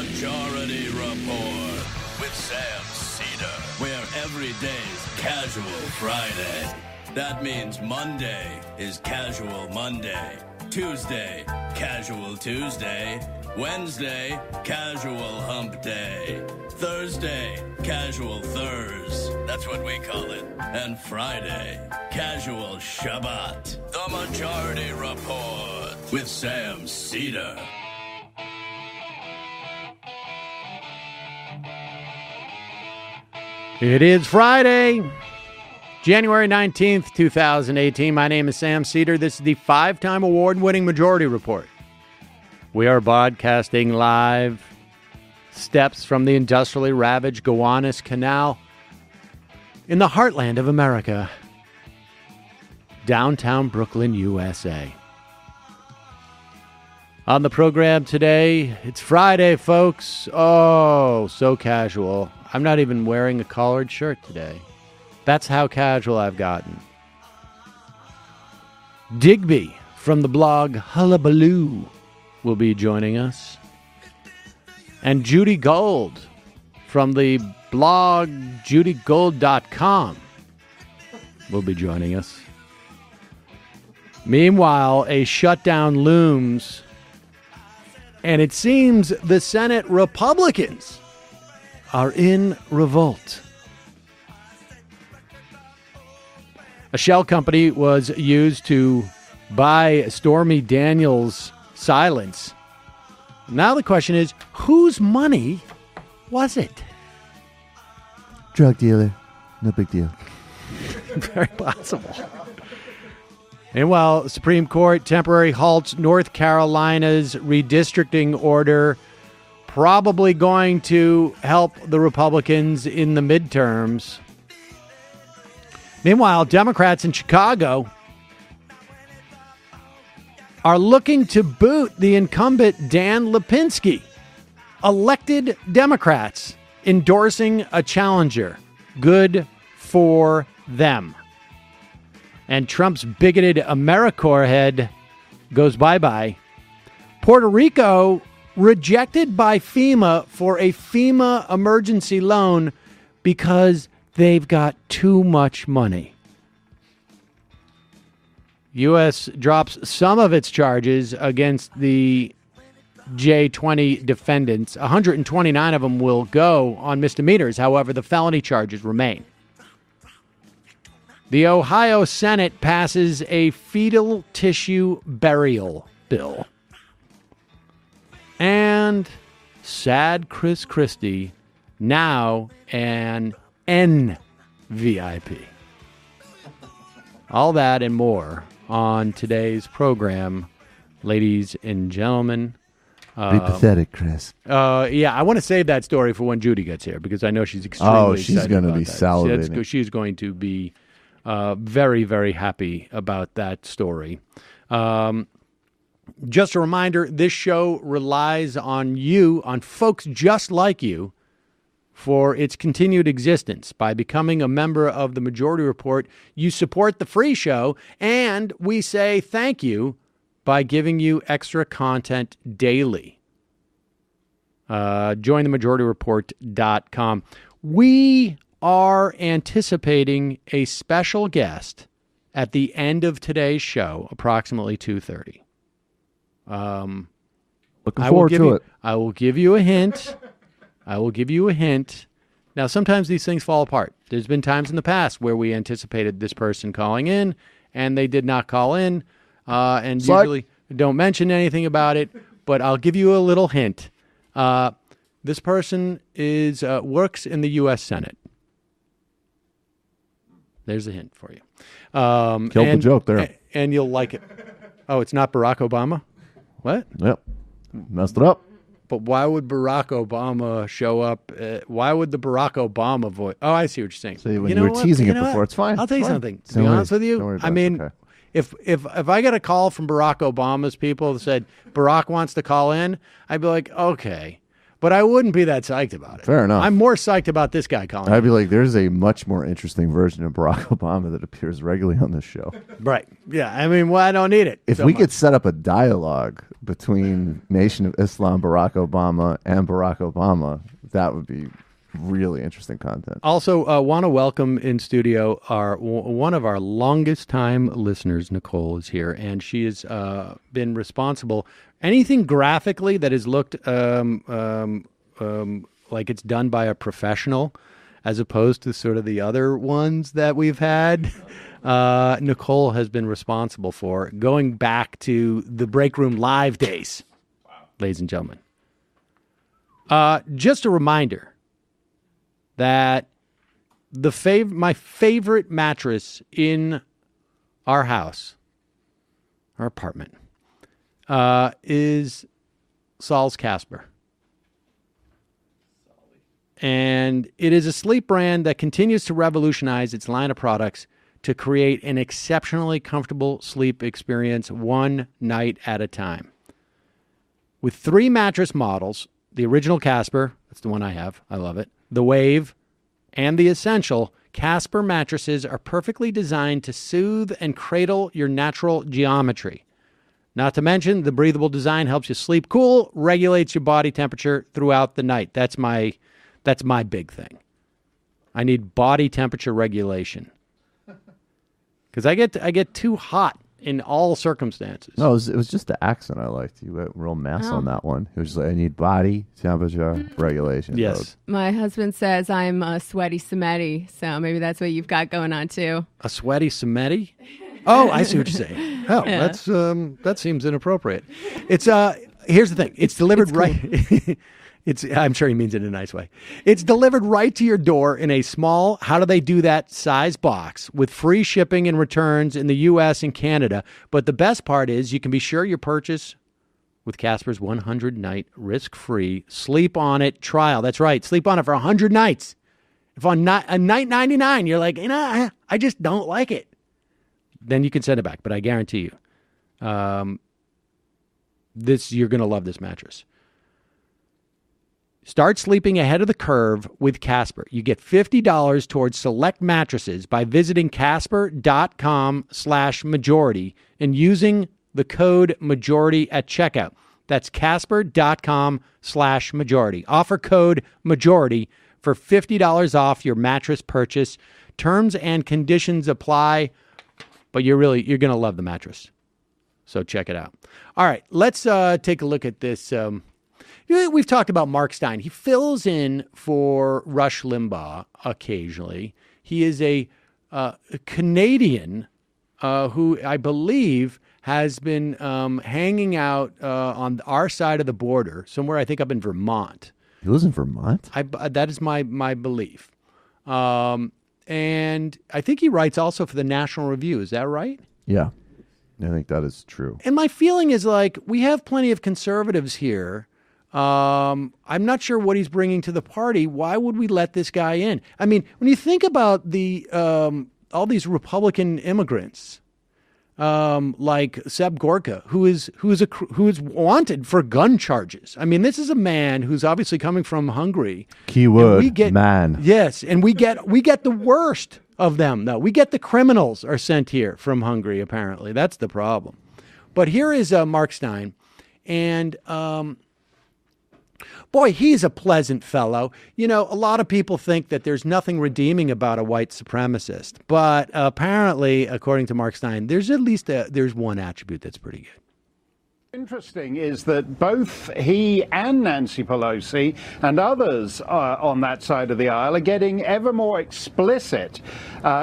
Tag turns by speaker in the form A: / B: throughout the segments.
A: Majority Report with Sam Cedar, where every day's Casual Friday. That means Monday is Casual Monday, Tuesday, Casual Tuesday, Wednesday, Casual Hump Day, Thursday, Casual Thurs, that's what we call it, and Friday, Casual Shabbat. The Majority Report with Sam Cedar.
B: It is Friday, January 19th, 2018. My name is Sam Cedar. This is the 5-time award-winning Majority Report. We are broadcasting live steps from the industrially ravaged Gowanus Canal in the heartland of America, downtown Brooklyn, USA. On the program today, it's Friday, folks. Oh, so casual. I'm not even wearing a collared shirt today. That's how casual I've gotten. Digby from the blog Hullabaloo will be joining us. And Judy Gold from the blog judygold.com will be joining us. Meanwhile, a shutdown looms, and it seems the Senate Republicans are in revolt. A shell company was used to buy Stormy Daniels' silence. Now the question is, whose money was it?
C: Drug dealer. No big deal.
B: Very possible. And while the Supreme Court temporarily halts North Carolina's redistricting order, probably going to help the Republicans in the midterms. Meanwhile, Democrats in Chicago are looking to boot the incumbent Dan Lipinski. Elected Democrats endorsing a challenger. Good for them. And Trump's bigoted AmeriCorps head goes bye-bye. Puerto Rico rejected by FEMA for a FEMA emergency loan because they've got too much money. U.S. drops some of its charges against the J-20 defendants. 129 of them will go on misdemeanors. However, the felony charges remain. The Ohio Senate passes a fetal tissue burial bill. And sad Chris Christie, now an NVIP. All that and more on today's program, ladies and gentlemen.
C: Be pathetic, Chris.
B: Yeah, I want to save that story for when Judy gets here because I know she's extremely excited.
C: She's going to be
B: that.
C: salivating.
B: She's going to be very, very happy about that story. Just a reminder, this show relies on you, on folks just like you, for its continued existence. By becoming a member of the Majority Report, you support the free show, and we say thank you by giving you extra content daily. Join themajorityreport.com. We are anticipating a special guest at the end of today's show, approximately 2:30.
C: Looking forward to it.
B: I will give you a hint. Now, sometimes these things fall apart. There's been times in the past where we anticipated this person calling in, and they did not call in, and usually don't mention anything about it, but I'll give you a little hint. This person works in the U.S. Senate. There's a hint for you.
C: Killed the joke there.
B: And you'll like it. Oh, it's not Barack Obama? What?
C: Yep. Messed it up.
B: But why would Barack Obama show up? Why would the Barack Obama voice? Oh, I see what you're saying.
C: See, when you were teasing it before, it's fine.
B: I'll tell you something. To be honest with you, I mean, if I get a call from Barack Obama's people that said Barack wants to call in, I'd be like, okay. but I wouldn't be that psyched about it.
C: Fair enough.
B: I'm more psyched about this guy calling.
C: I'd be like, there's a much more interesting version of Barack Obama that appears regularly on this show.
B: Right. Yeah. I mean, well, I don't need it.
C: If we could set up a dialogue between Nation of Islam, Barack Obama, and Barack Obama, that would be really interesting content.
B: Also, want to welcome in studio one of our longest time listeners. Nicole is here, and she has been responsible. Anything graphically that has looked like it's done by a professional, as opposed to sort of the other ones that we've had, Nicole has been responsible for, going back to the Break Room Live days. Wow. Ladies and gentlemen. Just a reminder that my favorite mattress in our house, our apartment, is Sol's Casper. And it is a sleep brand that continues to revolutionize its line of products to create an exceptionally comfortable sleep experience one night at a time. With 3 mattress models, the original Casper, that's the one I have, I love it, the Wave, and the Essential, Casper mattresses are perfectly designed to soothe and cradle your natural geometry. Not to mention, the breathable design helps you sleep cool, regulates your body temperature throughout the night. That's my big thing. I need body temperature regulation. Because I get too hot in all circumstances.
C: No, it was just the accent I liked. You went real mass on that one. It was just like, I need body temperature regulation.
B: Yes.
C: Mode.
D: My husband says I'm a sweaty Semitti, so maybe that's what you've got going on too.
B: A sweaty Semitti? Oh, I see what you're saying. Oh, yeah. That seems inappropriate. It's here's the thing. It's delivered right. I'm sure he means it in a nice way. It's delivered right to your door in a small, how do they do that, size box with free shipping and returns in the U.S. and Canada. But the best part is you can be sure your purchase with Casper's 100-night risk-free sleep on it trial. That's right. Sleep on it for 100 nights. If on night 99 you're like, I just don't like it, then you can send it back. But I guarantee you, you're going to love this mattress. Start sleeping ahead of the curve with Casper. You get $50 towards select mattresses by visiting casper.com/majority and using the code majority at checkout. That's casper.com/majority. Offer code majority for $50 off your mattress purchase. Terms and conditions apply, but you're going to love the mattress. So check it out. All right, let's take a look at this. We've talked about Mark Steyn. He fills in for Rush Limbaugh occasionally. He is a Canadian who I believe has been hanging out on our side of the border, somewhere I think up in Vermont.
C: He lives in Vermont?
B: That is my belief. And I think he writes also for the National Review. Is that right?
C: Yeah, I think that is true.
B: And my feeling is like we have plenty of conservatives here. I'm not sure what he's bringing to the party. Why would we let this guy in? I mean, when you think about the all these Republican immigrants, like Seb Gorka, who is wanted for gun charges. I mean, this is a man who's obviously coming from Hungary.
C: Keyword man.
B: Yes, and we get the worst of them. Though we get the criminals are sent here from Hungary. Apparently, that's the problem. But here is Mark Steyn, and. Boy, he's a pleasant fellow. You know, a lot of people think that there's nothing redeeming about a white supremacist. But apparently, according to Mark Steyn, there's at least there's one attribute that's pretty good.
E: Interesting is that both he and Nancy Pelosi and others on that side of the aisle are getting ever more explicit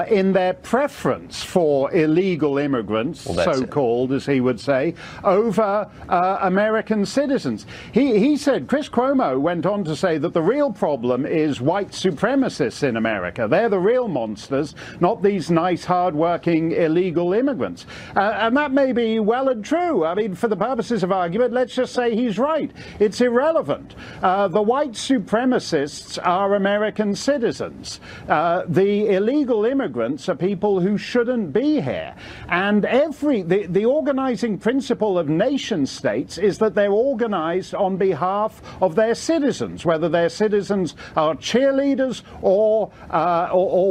E: in their preference for illegal immigrants, so-called, as he would say, over American citizens. He said, Chris Cuomo went on to say that the real problem is white supremacists in America. They're the real monsters, not these nice, hard-working illegal immigrants. And that may be well and true. I mean, for the purpose purposes of argument, let's just say he's right. It's irrelevant. The white supremacists are American citizens. The illegal immigrants are people who shouldn't be here. And the organizing principle of nation states is that they're organized on behalf of their citizens, whether their citizens are cheerleaders or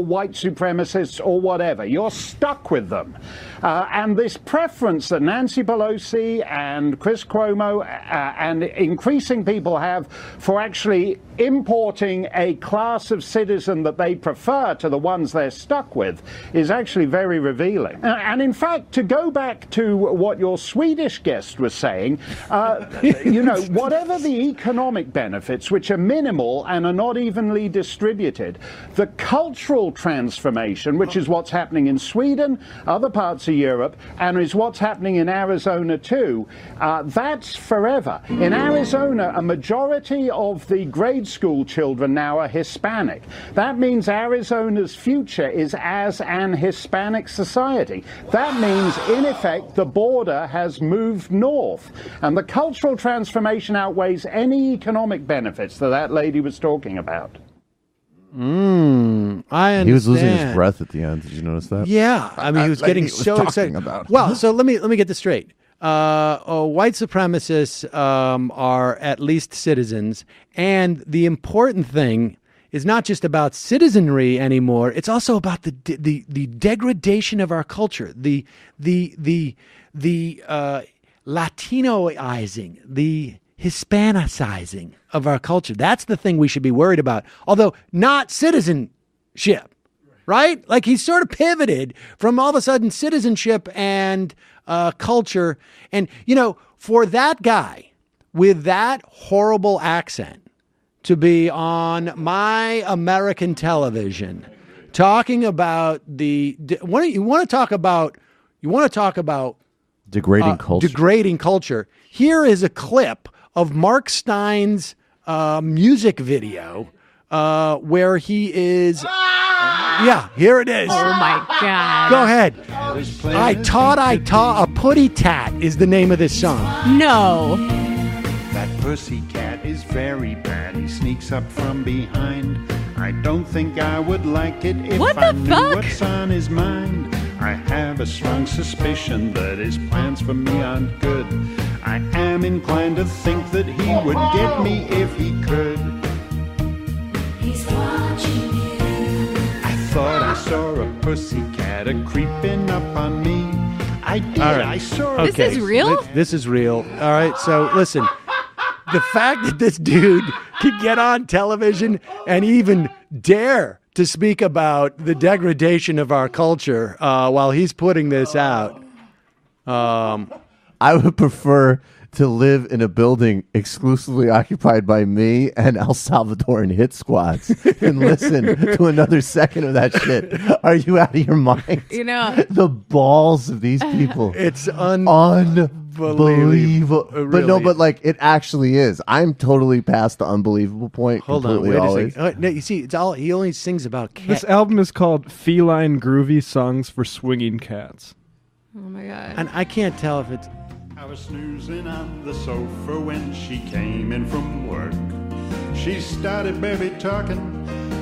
E: white supremacists or whatever. You're stuck with them. And this preference that Nancy Pelosi and Chris Cuomo and increasing people have for actually importing a class of citizen that they prefer to the ones they're stuck with is actually very revealing. And in fact, to go back to what your Swedish guest was saying, whatever the economic benefits, which are minimal and are not evenly distributed, the cultural transformation, which is what's happening in Sweden, other parts of Europe, and is what's happening in Arizona too, that's forever. In Arizona, a majority of the grade school children now are Hispanic. That means Arizona's future is as an Hispanic society. That means, in effect, the border has moved north. And the cultural transformation outweighs any economic benefits that lady was talking about.
B: I understand.
C: He was losing his breath at the end. Did you notice that?
B: Yeah, I mean, he was getting so excited. Well, so let me get this straight. White supremacists are at least citizens, and the important thing is not just about citizenry anymore. It's also about the degradation of our culture, the Latinoizing, the Hispanicizing of our culture. That's the thing we should be worried about. Although not citizenship, right? Like he's sort of pivoted from all of a sudden citizenship and culture. And, for that guy with that horrible accent to be on my American television talking about you want to talk about
C: Degrading culture.
B: Degrading culture. Here is a clip of Mark Steyn's music video where he is. Yeah, here it is.
D: Oh my God.
B: Go ahead. I taught a putty tat is the name of this song.
D: No.
F: That pussycat is very bad. He sneaks up from behind. I don't think I would like it if
D: What
F: I
D: the
F: knew
D: fuck?
F: what's on his mind. I have a strong suspicion that his plans for me aren't good. I am inclined to think that he would get me if he could.
G: He's watching you.
F: I thought I saw a pussycat a-creeping up on me. I did.
B: All right.
F: I saw
B: Okay.
D: This is real?
B: This is real. All right. So listen, the fact that this dude could get on television and even dare to speak about the degradation of our culture while he's putting this out.
C: I would prefer to live in a building exclusively occupied by me and El Salvadoran hit squads and listen to another second of that shit. Are you out of your mind? The balls of these people.
B: It's
C: unbelievable.
B: Really.
C: But like it actually is. I'm totally past the unbelievable point.
B: Hold on,
C: completely
B: wait
C: always.
B: a second. No, you see, it's all he only sings about cats.
H: This album is called Feline Groovy Songs for Swinging Cats.
D: Oh my God.
B: And I can't tell if it's.
F: I was snoozing on the sofa when she came in from work. She started baby talking,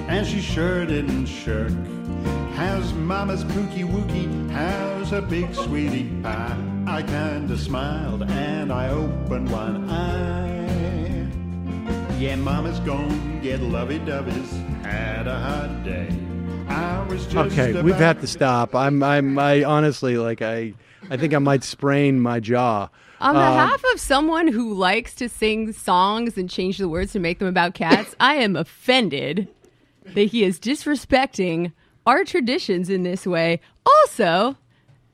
F: and she sure didn't shirk. How's mama's pookie wookie? How's a big sweetie pie? I kinda smiled and I opened one eye. Yeah, mama's gone get lovey-dovey's, had a hot day. I was just
B: Okay, we've had to stop. I honestly, I think I might sprain my jaw.
D: On behalf of someone who likes to sing songs and change the words to make them about cats, I am offended that he is disrespecting our traditions in this way. Also,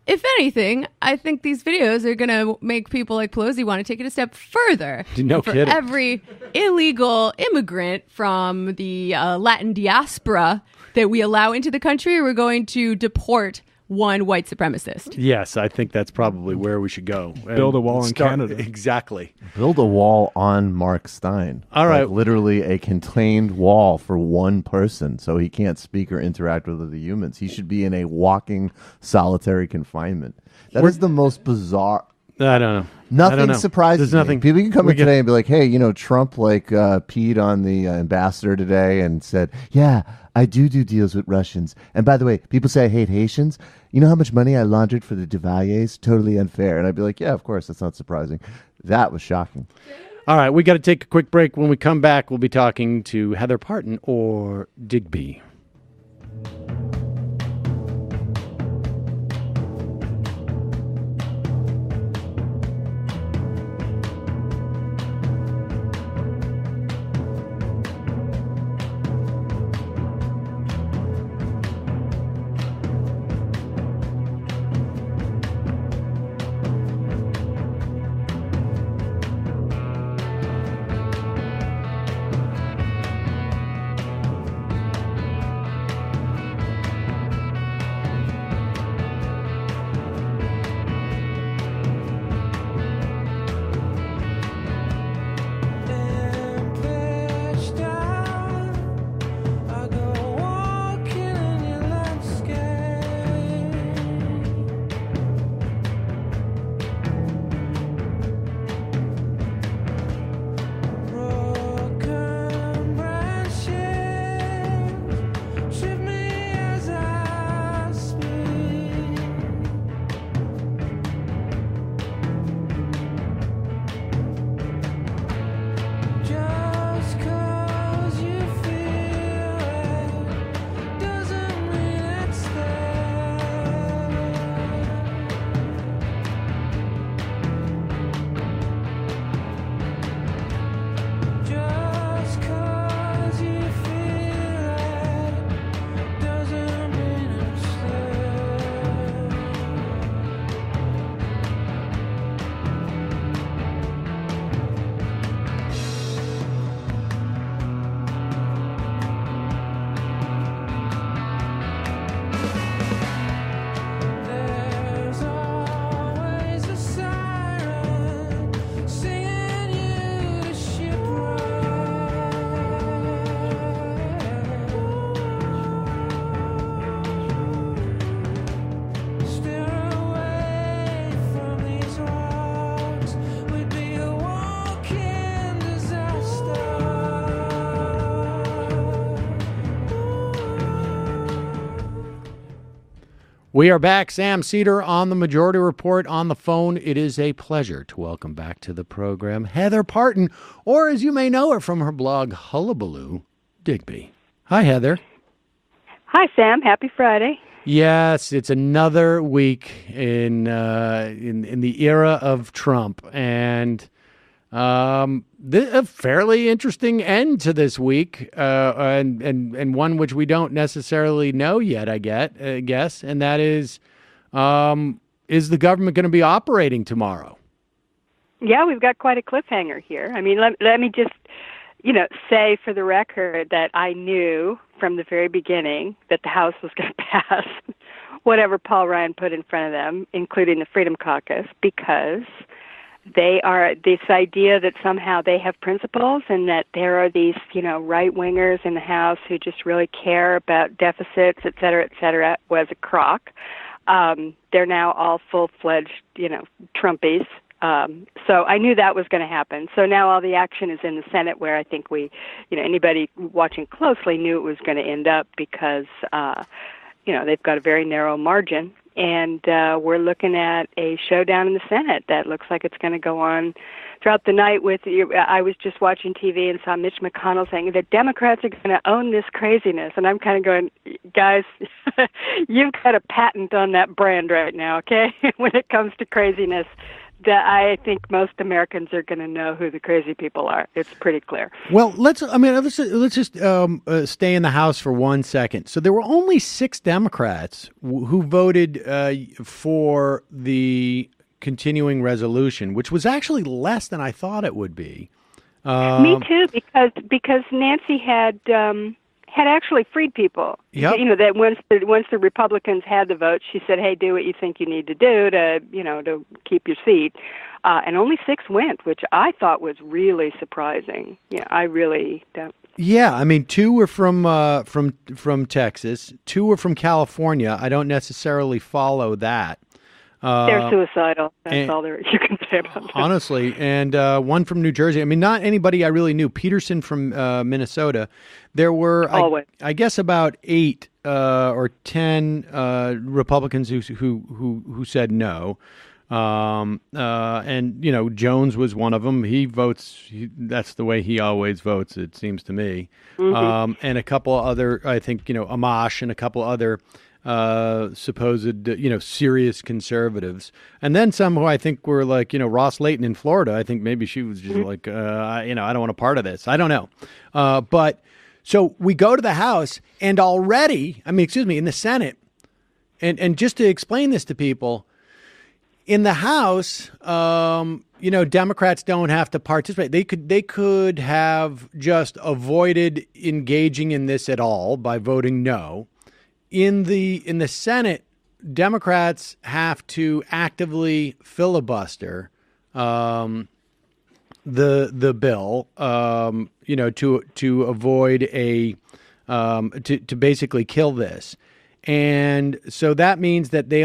D: if anything, I think these videos are going to make people like Pelosi want to take it a step further.
B: No
D: For
B: kidding.
D: every illegal immigrant from the Latin diaspora that we allow into the country, we're going to deport one white supremacist.
B: Yes, I think that's probably where we should go.
H: Build a wall in Canada.
B: Exactly.
C: Build a wall on Mark Steyn.
B: All right.
C: Like literally a contained wall for one person so he can't speak or interact with other humans. He should be in a walking solitary confinement. That is the most bizarre.
B: I don't know.
C: Nothing
B: I don't know.
C: surprises
B: There's nothing.
C: me. People can come in
B: We get-
C: today and be like, hey, Trump peed on the ambassador today and said, yeah, I do deals with Russians. And by the way, people say I hate Haitians. You know how much money I laundered for the Duvaliers? Totally unfair. And I'd be like, yeah, of course. That's not surprising. That was shocking.
B: All right, we got to take a quick break. When we come back, we'll be talking to Heather Parton or Digby. We are back. Sam Cedar on the Majority Report on the phone. It is a pleasure to welcome back to the program Heather Parton, or as you may know her from her blog, Hullabaloo, Digby. Hi, Heather.
I: Hi, Sam. Happy Friday.
B: Yes, it's another week in the era of Trump, and a fairly interesting end to this week, and one which we don't necessarily know yet. I guess, and that is the government going to be operating tomorrow?
I: Yeah, we've got quite a cliffhanger here. I mean, let me just say for the record that I knew from the very beginning that the House was going to pass whatever Paul Ryan put in front of them, including the Freedom Caucus, because they are this idea that somehow they have principles and that there are these, right-wingers in the House who just really care about deficits, et cetera, was a crock. They're now all full-fledged, Trumpies. So I knew that was going to happen. So now all the action is in the Senate, where I think anybody watching closely knew it was going to end up because, they've got a very narrow margin. And we're looking at a showdown in the Senate that looks like it's going to go on throughout the night. I was just watching TV and saw Mitch McConnell saying the Democrats are going to own this craziness. And I'm kind of going, guys, you've got a patent on that brand right now, okay? When it comes to craziness, that I think most Americans are going to know who the crazy people are. It's pretty clear.
B: Well, let's just stay in the House for 1 second. So there were only 6 Democrats who voted for the continuing resolution, which was actually less than I thought it would be.
I: Me too, because Nancy had actually freed people.
B: Yep.
I: That once the Republicans had the vote, she said, "Hey, do what you think you need to do to keep your seat." And only 6 went, which I thought was really surprising. Yeah, I really don't.
B: Yeah, I mean, 2 were from Texas, 2 were from California. I don't necessarily follow that.
I: They're suicidal. That's
B: and-
I: all you can say about them.
B: Honestly, and one from New Jersey. I mean, not anybody I really knew. Peterson from Minnesota. There were, I guess, about 8 or 10 Republicans who said no. And Jones was one of them. He votes. That's the way he always votes. It seems to me. And a couple other, I think, Amash and a couple other supposed, serious conservatives. And then some who I think were like, Ross Layton in Florida. I think maybe she was just like, I don't want a part of this. I don't know. But so we go to the House and already, in the Senate, and just to explain this to people, in the House, Democrats don't have to participate. They could have just avoided engaging in this at all by voting no. In the Senate, Democrats have to actively filibuster the bill, to avoid to basically kill this. And so that means that they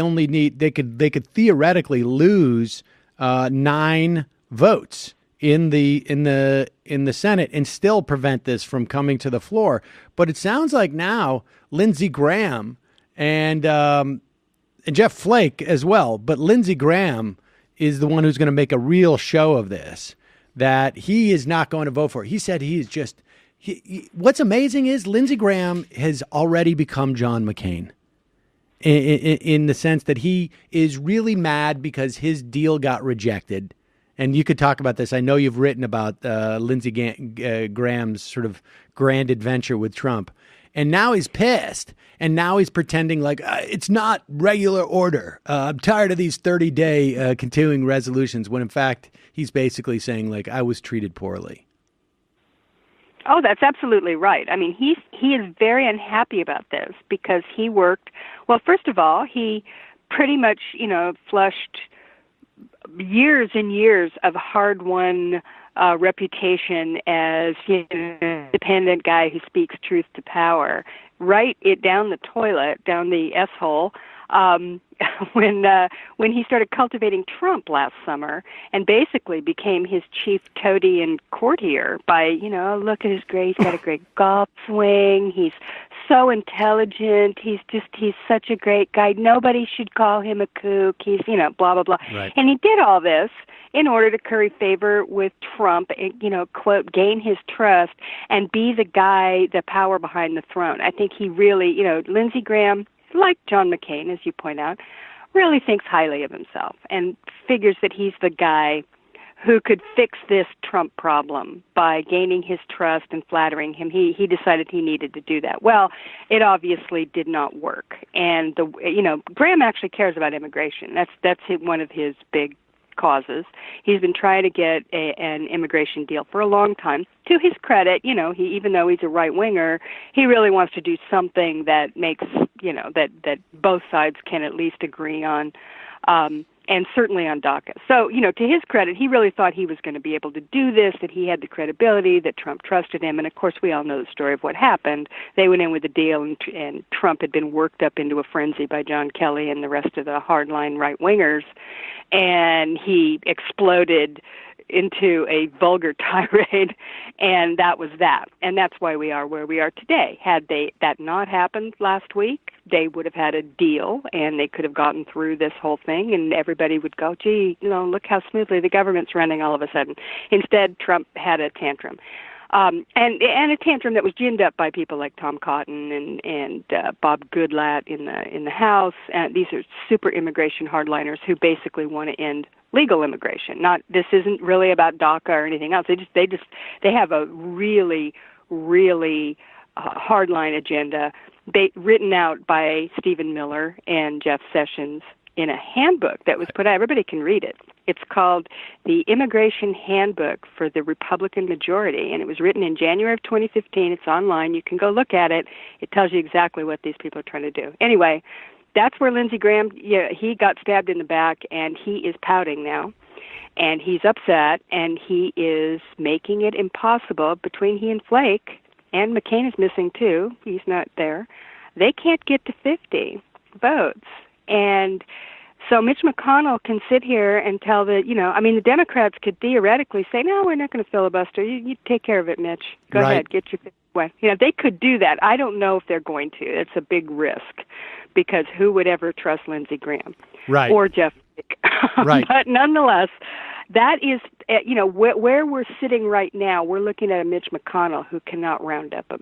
B: could theoretically lose 9 votes in the Senate and still prevent this from coming to the floor. But it sounds like now Lindsey Graham and Jeff Flake as well. But Lindsey Graham is the one who's going to make a real show of this, that he is not going to vote for it. He said he is just. What's amazing is Lindsey Graham has already become John McCain in the sense that he is really mad because his deal got rejected. And you could talk about this. I know you've written about Lindsey Graham's sort of grand adventure with Trump. And now he's pissed. And now he's pretending like it's not regular order. I'm tired of these 30-day continuing resolutions, when in fact he's basically saying, like, I was treated poorly.
I: Oh, that's absolutely right. I mean, he is very unhappy about this because he worked. Well, first of all, he pretty much, flushed years and years of hard-won reputation as an independent guy who speaks truth to power, right it down the toilet, down the S-hole, when he started cultivating Trump last summer and basically became his chief toady and courtier by, look at his he's got a great golf swing. He's so intelligent. He's such a great guy. Nobody should call him a kook. He's, blah, blah, blah.
B: Right.
I: And he did all this in order to curry favor with Trump, quote, gain his trust and be the guy, the power behind the throne. I think he really, Lindsey Graham, like John McCain, as you point out, really thinks highly of himself and figures that he's the guy who could fix this Trump problem by gaining his trust and flattering him. He decided he needed to do that. Well, it obviously did not work. And Graham actually cares about immigration. That's one of his big causes. He's been trying to get an immigration deal for a long time. To his credit, even though he's a right winger, he really wants to do something that makes, that both sides can at least agree on, and certainly on DACA. So, to his credit, he really thought he was going to be able to do this, that he had the credibility, that Trump trusted him. And of course, we all know the story of what happened. They went in with a deal, and Trump had been worked up into a frenzy by John Kelly and the rest of the hardline right wingers. And he exploded into a vulgar tirade, and that was that. And that's why we are where we are today. Had that not happened last week, they would have had a deal, and they could have gotten through this whole thing, and everybody would go, gee, look how smoothly the government's running all of a sudden. Instead, Trump had a tantrum. And a tantrum that was ginned up by people like Tom Cotton and Bob Goodlatte in the House. These are super immigration hardliners who basically want to end legal immigration. This isn't really about DACA or anything else. They have a really, really hardline agenda written out by Stephen Miller and Jeff Sessions in a handbook that was put out. Everybody can read it. It's called the Immigration Handbook for the Republican Majority, and it was written in January of 2015. It's online. You can go look at it. It tells you exactly what these people are trying to do. Anyway, that's where Lindsey Graham, he got stabbed in the back, and he is pouting now, and he's upset, and he is making it impossible between he and Flake, and McCain is missing too. He's not there. They can't get to 50 votes. And So Mitch McConnell can sit here and tell the Democrats could theoretically say, no, we're not going to filibuster. You take care of it, Mitch. Go ahead, get your way. They could do that. I don't know if they're going to. It's a big risk because who would ever trust Lindsey Graham or Jeff Flake?
B: Right.
I: But nonetheless, that is, where we're sitting right now, we're looking at a Mitch McConnell who cannot round up a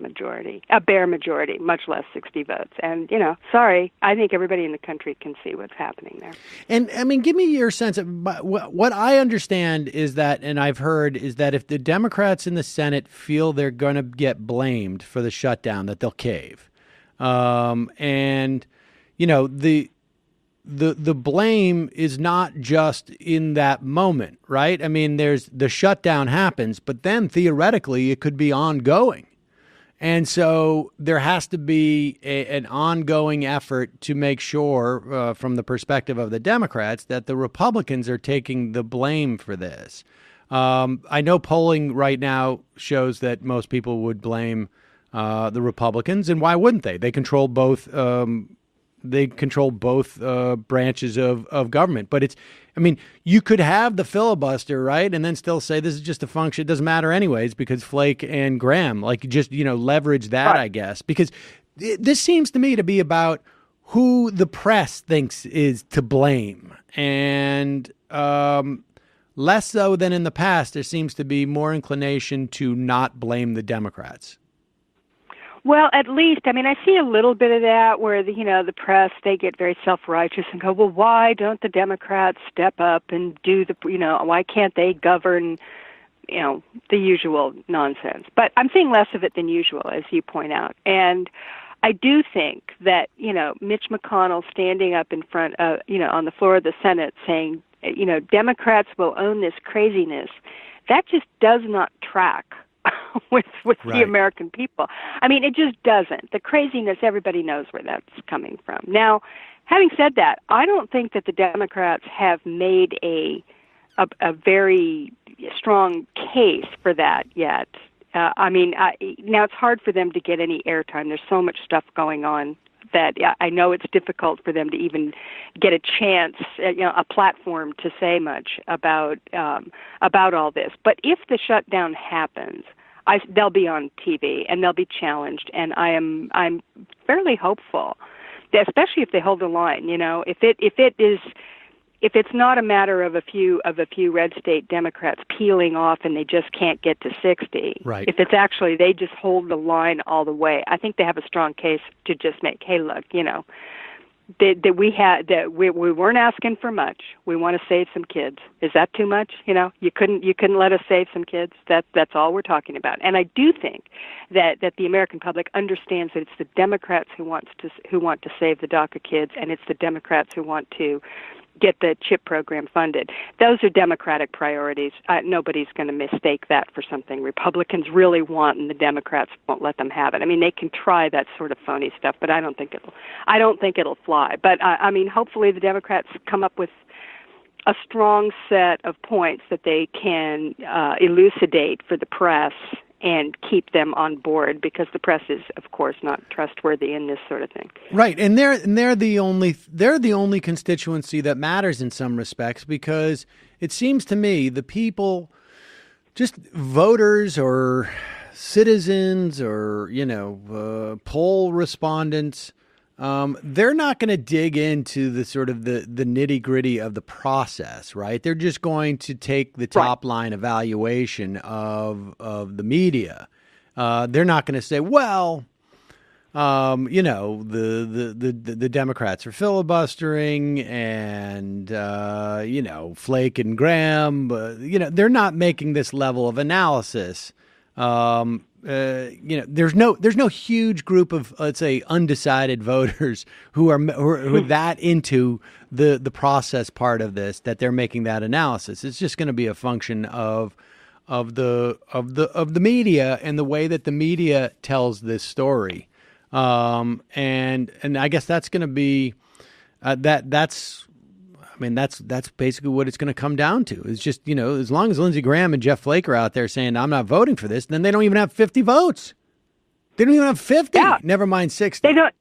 I: bare majority, much less 60 votes. And, sorry, I think everybody in the country can see what's happening there.
B: And, I mean, give me your sense of what I understand is that, and I've heard, is that if the Democrats in the Senate feel they're going to get blamed for the shutdown, that they'll cave. The blame is not just in that moment, right? I mean, there's the shutdown happens, but then theoretically it could be ongoing. And so there has to be an ongoing effort to make sure, from the perspective of the Democrats, that the Republicans are taking the blame for this. I know polling right now shows that most people would blame the Republicans, and why wouldn't they? They control both. They control both branches of government. But you could have the filibuster, right, and then still say this is just a function. It doesn't matter anyways because Flake and Graham, leverage that, right. I guess, because this seems to me to be about who the press thinks is to blame. And less so than in the past, there seems to be more inclination to not blame the Democrats.
I: Well, at least, I see a little bit of that where, the press, they get very self-righteous and go, well, why don't the Democrats step up and do why can't they govern, the usual nonsense? But I'm seeing less of it than usual, as you point out. And I do think that, Mitch McConnell standing up in front of, on the floor of the Senate saying, Democrats will own this craziness, that just does not track with right. The American people. It just doesn't. The craziness, everybody knows where that's coming from. Now, having said that, I don't think that the Democrats have made a very strong case for that yet. Now it's hard for them to get any airtime. There's so much stuff going on that I know it's difficult for them to even get a chance, a platform to say much about all this. But if the shutdown happens, they'll be on TV and they'll be challenged, and I'm fairly hopeful, that especially if they hold the line. If it's not a matter of a few red state Democrats peeling off and they just can't get to 60,
B: right.
I: If it's actually they just hold the line all the way, I think they have a strong case to just make, hey, look, that we weren't asking for much. We want to save some kids. Is that too much? You couldn't let us save some kids. That's all we're talking about. And I do think that the American public understands that it's the Democrats who want to save the DACA kids, and it's the Democrats who want to get the CHIP program funded. Those are Democratic priorities. Nobody's going to mistake that for something Republicans really want, and the Democrats won't let them have it. They can try that sort of phony stuff, but I don't think it'll fly. But hopefully the Democrats come up with a strong set of points that they can elucidate for the press and keep them on board, because the press is, of course, not trustworthy in this sort of thing.
B: Right, and they're the only constituency that matters in some respects, because it seems to me the people, just voters or citizens or poll respondents, they're not going to dig into the sort of the nitty gritty of the process, right? They're just going to take the top line evaluation of the media. They're not going to say, well, the Democrats are filibustering and, Flake and Graham, they're not making this level of analysis. There's no huge group of, let's say, undecided voters who are that into the process part of this, that they're making that analysis. It's just going to be a function of the media and the way that the media tells this story. And I guess that's going to be that's basically what it's going to come down to. It's just, as long as Lindsey Graham and Jeff Flake are out there saying, I'm not voting for this, then they don't even have 50 votes. They don't even have 50. Yeah. Never mind 60.
I: They don't.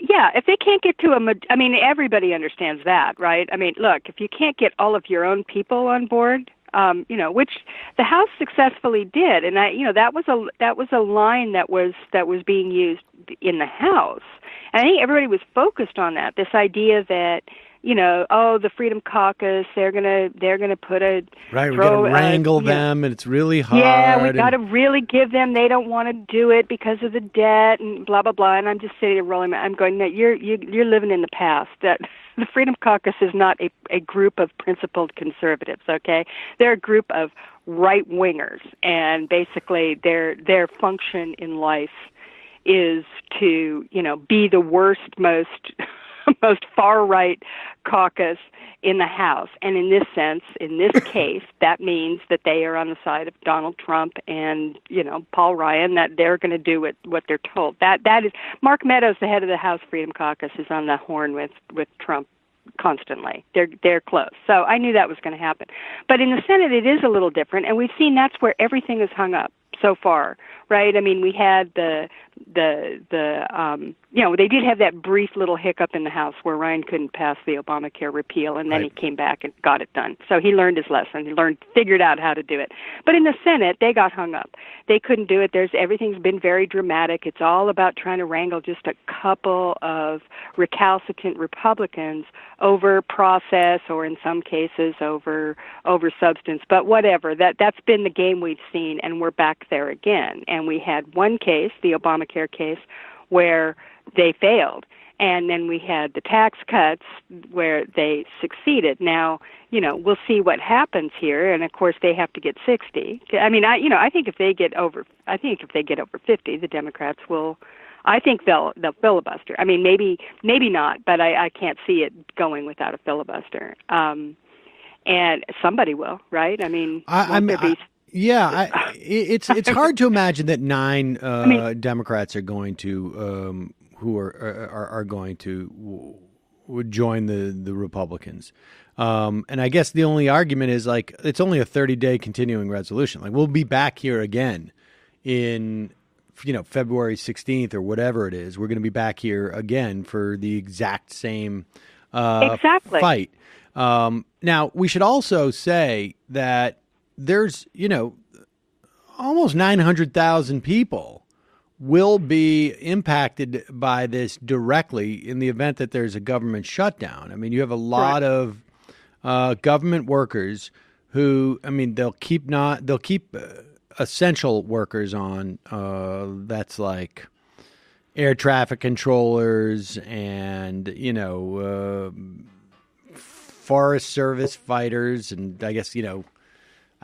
I: Yeah, if they can't get to I mean, everybody understands that, right? I mean, look, if you can't get all of your own people on board, which the House successfully did, and that was a line that was being used in the House, and I think everybody was focused on that. This idea that the Freedom Caucus, they're gonna put a
B: right. We got to wrangle them, and it's really hard.
I: Yeah, we got to really give them. They don't want to do it because of the debt and blah blah blah. And I'm just sitting there rolling. I'm going, no, you're living in the past. That the Freedom Caucus is not a group of principled conservatives. Okay, they're a group of right wingers, and basically their function in life is to be the worst, most far right caucus in the House. And in this sense, in this case, that means that they are on the side of Donald Trump and, Paul Ryan, that they're going to do what they're told. That is Mark Meadows, the head of the House Freedom Caucus, is on the horn with Trump constantly. They're close. So I knew that was going to happen. But in the Senate, it is a little different, and we've seen that's where everything is hung up so far, right? I mean, we had they did have that brief little hiccup in the House where Ryan couldn't pass the Obamacare repeal, and then he came back and got it done. So he learned his lesson. He figured out how to do it. But in the Senate, they got hung up. They couldn't do it. Everything's been very dramatic. It's all about trying to wrangle just a couple of recalcitrant Republicans over process, or in some cases over substance. But whatever. That's been the game we've seen, and we're back there again. And we had one case, the Obamacare case, where they failed. And then we had the tax cuts where they succeeded. Now, we'll see what happens here. And of course, they have to get 60. I mean, I think if they get over 50, the Democrats will. I think they'll filibuster. I mean, maybe not, but I can't see it going without a filibuster. And somebody will, right? I mean,
B: it's hard to imagine that 9 Democrats are going to who are going to would join the Republicans. And I guess the only argument is it's only a 30-day continuing resolution. Like, we'll be back here again in February 16th or whatever it is. We're going to be back here again for the exact same fight. Now, we should also say that there's, almost 900,000 people will be impacted by this directly in the event that there's a government shutdown. I mean, you have a lot of government workers who, they'll keep essential workers on. That's like air traffic controllers and, Forest Service fighters, and I guess, I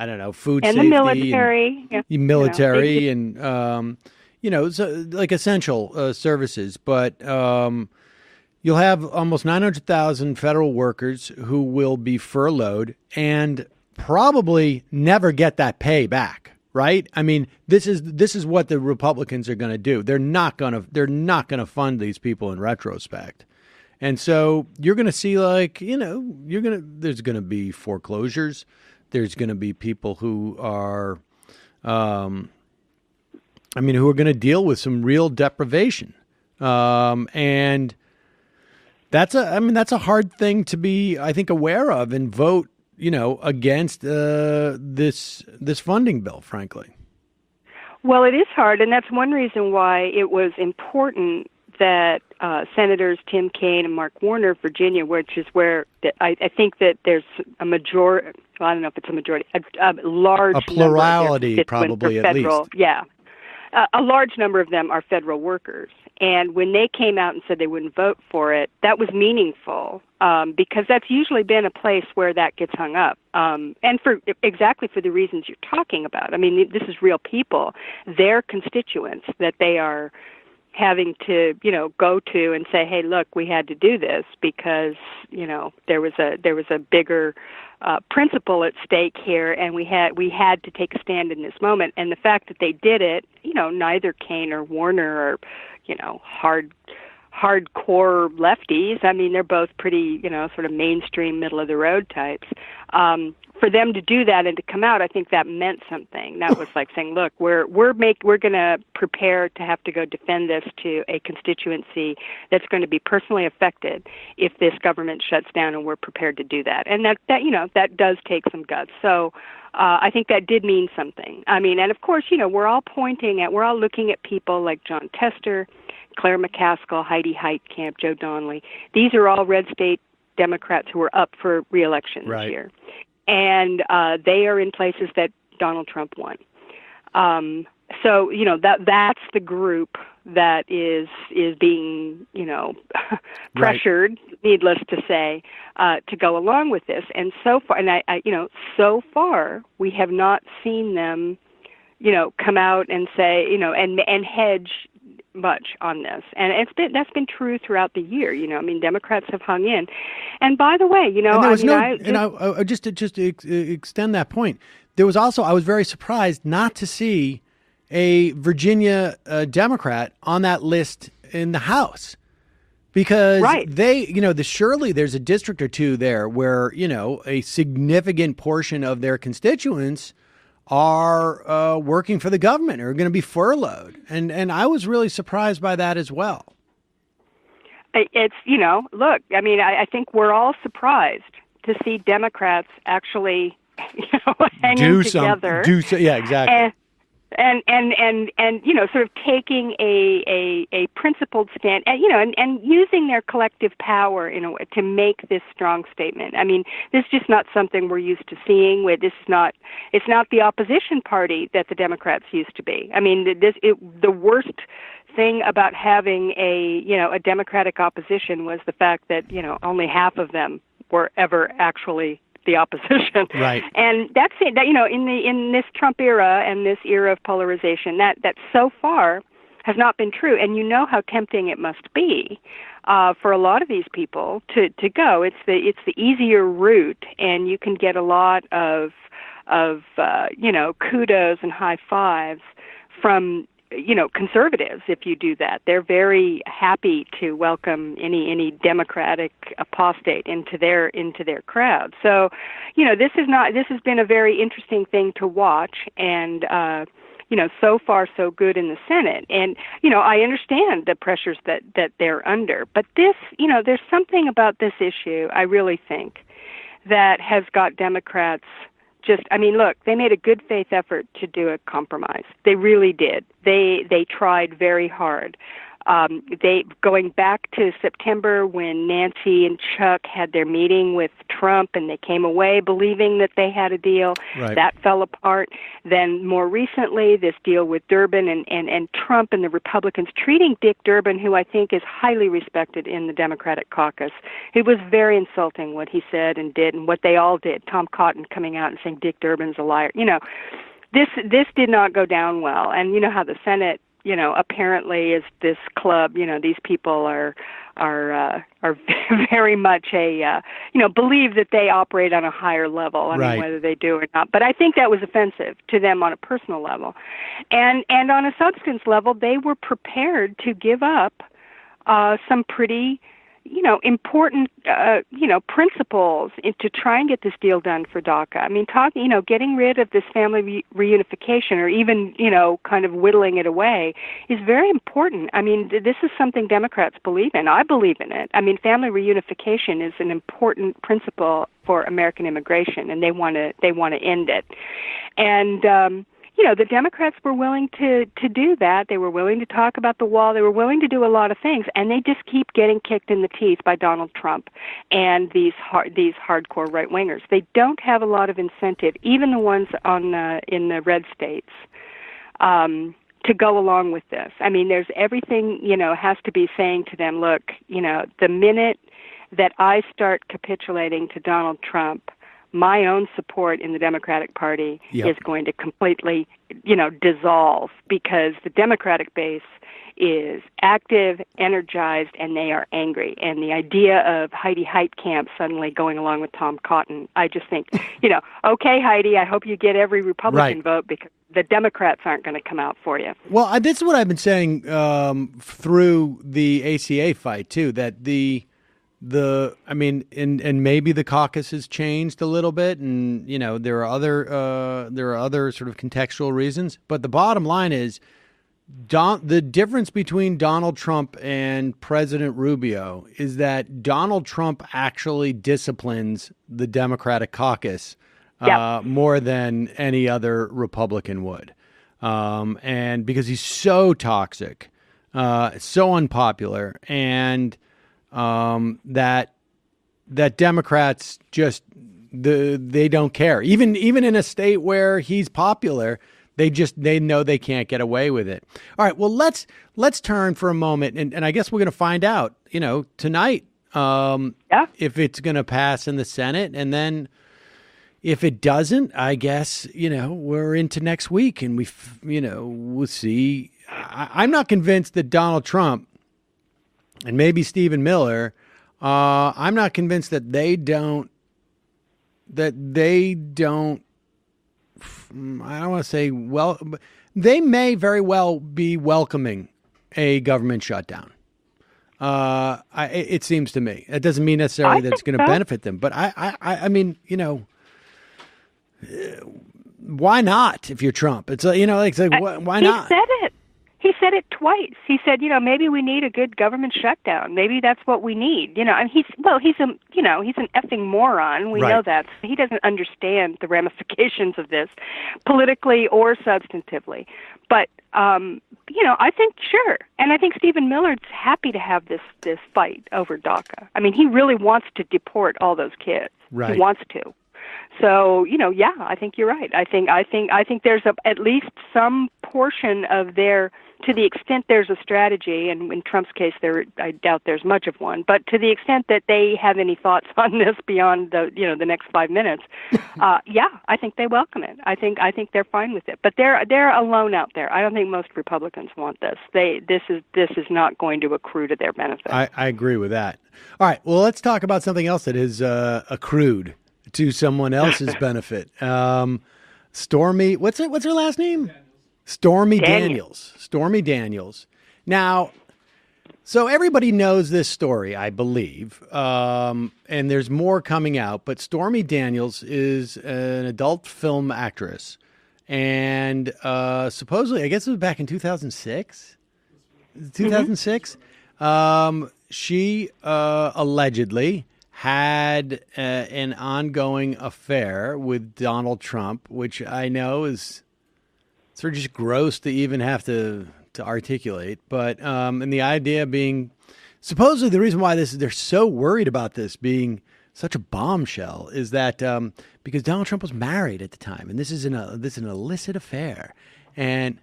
B: don't know, food
I: and
B: safety.
I: The military.
B: Military and, so like essential services. But you'll have almost 900,000 federal workers who will be furloughed and probably never get that pay back, right? I mean, this is what the Republicans are going to do. They're not going to fund these people in retrospect. And so you're going to see there's going to be foreclosures. There's going to be people who are, who are going to deal with some real deprivation. And that's a hard thing to be, I think, aware of and vote, against this funding bill, frankly.
I: Well, it is hard, and that's one reason why it was important that Senators Tim Kaine and Mark Warner of Virginia, which is where I think that there's a majority. Well, I don't know if it's a majority, a large
B: plurality, probably at least.
I: Yeah, a large number of them are federal workers, and when they came out and said they wouldn't vote for it, that was meaningful because that's usually been a place where that gets hung up, and for the reasons you're talking about. I mean, this is real people, their constituents that they are having to, go to and say, hey, look, we had to do this because, there was a bigger principle at stake here, and we had to take a stand in this moment. And the fact that they did it, neither Kaine or Warner are, hardcore lefties. I mean, they're both pretty, sort of mainstream, middle of the road types. For them to do that and to come out, I think that meant something. That was like saying, look, we're going to prepare to have to go defend this to a constituency that's going to be personally affected if this government shuts down, and we're prepared to do that. And that does take some guts. So I think that did mean something. I mean, and of course, we're all looking at people like John Tester, Claire McCaskill, Heidi Heitkamp, Joe Donnelly. These are all red state Democrats who are up for re-election this year. And they are in places that Donald Trump won. So that's the group that is being pressured, needless to say, to go along with this. And so far, so far we have not seen them, come out and say, and hedge much on this, and that's been true throughout the year. I mean, Democrats have hung in. And by the way,
B: just to extend that point, there was also, I was very surprised not to see a Virginia Democrat on that list in the House, because they, surely there's a district or two there where a significant portion of their constituents are working for the government or are going to be furloughed. And I was really surprised by that as well.
I: It's, look, I mean, I think we're all surprised to see Democrats actually, hanging together.
B: Yeah, exactly.
I: And sort of taking a principled stand, and using their collective power in a way to make this strong statement. I mean, this is just not something we're used to seeing. It's not the opposition party that the Democrats used to be. I mean, the worst thing about having a Democratic opposition was the fact that only half of them were ever actually the opposition.
B: Right.
I: And that's it. That, in this Trump era and this era of polarization, that so far has not been true. And how tempting it must be for a lot of these people to go. It's the easier route, and you can get a lot of kudos and high fives from conservatives if you do that. They're very happy to welcome any Democratic apostate into their crowd. So, this has been a very interesting thing to watch, and so far so good in the Senate. And I understand the pressures that they're under, but this, there's something about this issue, I really think, that has got Democrats look, they made a good faith effort to do a compromise. They really did. They tried very hard. Going back to September when Nancy and Chuck had their meeting with Trump and they came away believing that they had a deal.
B: Right.
I: That fell apart. Then more recently, this deal with Durbin and Trump and the Republicans treating Dick Durbin, who I think is highly respected in the Democratic caucus. It was very insulting what he said and did and what they all did. Tom Cotton coming out and saying Dick Durbin's a liar. This did not go down well. And you know how the Senate apparently is this club. These people are very much believe that they operate on a higher level. I mean, whether they do or not. But I think that was offensive to them on a personal level, and on a substance level, they were prepared to give up some pretty important, principles to try and get this deal done for DACA. I mean, getting rid of this family reunification, or even, kind of whittling it away, is very important. I mean, this is something Democrats believe in. I believe in it. I mean, family reunification is an important principle for American immigration, and they want to end it. And the Democrats were willing to do that. They were willing to talk about the wall. They were willing to do a lot of things, and they just keep getting kicked in the teeth by Donald Trump and these hardcore right wingers. They don't have a lot of incentive, even the ones in the red states, to go along with this. I mean, there's everything has to be saying to them, look, the minute that I start capitulating to Donald Trump, my own support in the Democratic Party
B: Yep.
I: is going to completely, dissolve, because the Democratic base is active, energized, and they are angry. And the idea of Heidi Heitkamp suddenly going along with Tom Cotton, I just think, okay, Heidi, I hope you get every Republican vote, because the Democrats aren't going to come out for you.
B: Well, this is what I've been saying through the ACA fight too. That and maybe the caucus has changed a little bit, and there are other sort of contextual reasons. But the bottom line is, the difference between Donald Trump and President Rubio is that Donald Trump actually disciplines the Democratic caucus more than any other Republican would. And because he's so toxic, so unpopular, and that Democrats just they don't care. Even in a state where he's popular, they know they can't get away with it. All right, well let's turn for a moment, and I guess we're going to find out, tonight, if it's going to pass in the Senate, and then if it doesn't, I guess we're into next week, and we'll see. I'm not convinced that Donald Trump and maybe Stephen Miller, I'm not convinced that they don't. I don't want to say they may very well be welcoming a government shutdown. It seems to me. It doesn't mean necessarily that it's going to benefit them, but I mean, why not? If you're Trump, it's why not?
I: He said it. He said it twice. He said, maybe we need a good government shutdown. Maybe that's what we need. And he's an effing moron. We know that. He doesn't understand the ramifications of this politically or substantively. But, I think, sure. And I think Stephen Miller's happy to have this fight over DACA. I mean, he really wants to deport all those kids.
B: Right.
I: He wants to. So, I think you're right. I think there's at least some portion of to the extent there's a strategy, and in Trump's case, I doubt there's much of one, but to the extent that they have any thoughts on this beyond the next 5 minutes, I think they welcome it. I think they're fine with it. But they're alone out there. I don't think most Republicans want this. This is not going to accrue to their benefit.
B: I agree with that. All right. Well, let's talk about something else that is accrued to someone else's benefit. Stormy, what's her last name? Stormy Daniels. Stormy Daniels. Now, so everybody knows this story, I believe, and there's more coming out. But Stormy Daniels is an adult film actress, and supposedly, I guess it was back in 2006. 2006. She allegedly had an ongoing affair with Donald Trump, which I know is sort of just gross to even have to articulate. But and the idea being, supposedly the reason why they're so worried about this being such a bombshell is that because Donald Trump was married at the time, and this is an illicit affair. And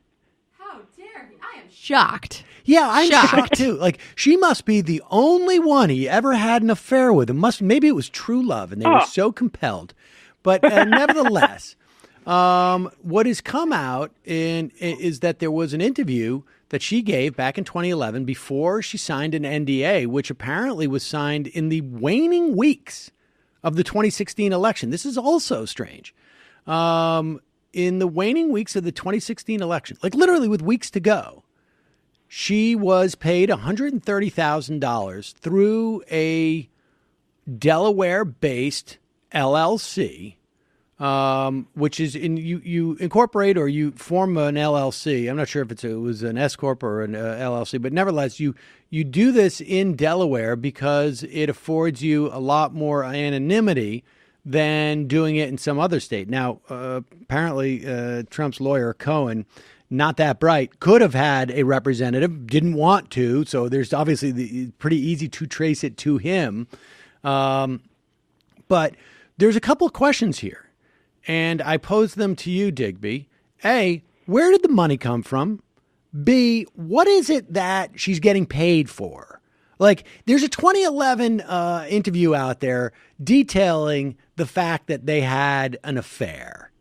D: how dare he? I am shocked.
B: Yeah, I'm shocked too. Like, she must be the only one he ever had an affair with. Maybe it was true love, and they were so compelled. But nevertheless, what has come out is that there was an interview that she gave back in 2011 before she signed an NDA, which apparently was signed in the waning weeks of the 2016 election. This is also strange. In the waning weeks of the 2016 election, like literally with weeks to go, she was paid $130,000 through a Delaware-based LLC, which is you incorporate or you form an LLC. I'm not sure if it was an S corp or an LLC, but nevertheless, you do this in Delaware because it affords you a lot more anonymity than doing it in some other state. Now, apparently, Trump's lawyer Cohen, not that bright, could have had a representative, didn't want to. So there's obviously pretty easy to trace it to him. But there's a couple of questions here, and I pose them to you, Digby. A, where did the money come from? B, what is it that she's getting paid for? Like, there's a 2011 interview out there detailing the fact that they had an affair.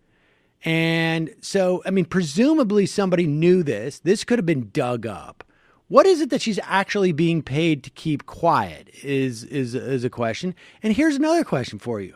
B: And so, I mean, presumably somebody knew this. This could have been dug up. What is it that she's actually being paid to keep quiet is a question. And here's another question for you.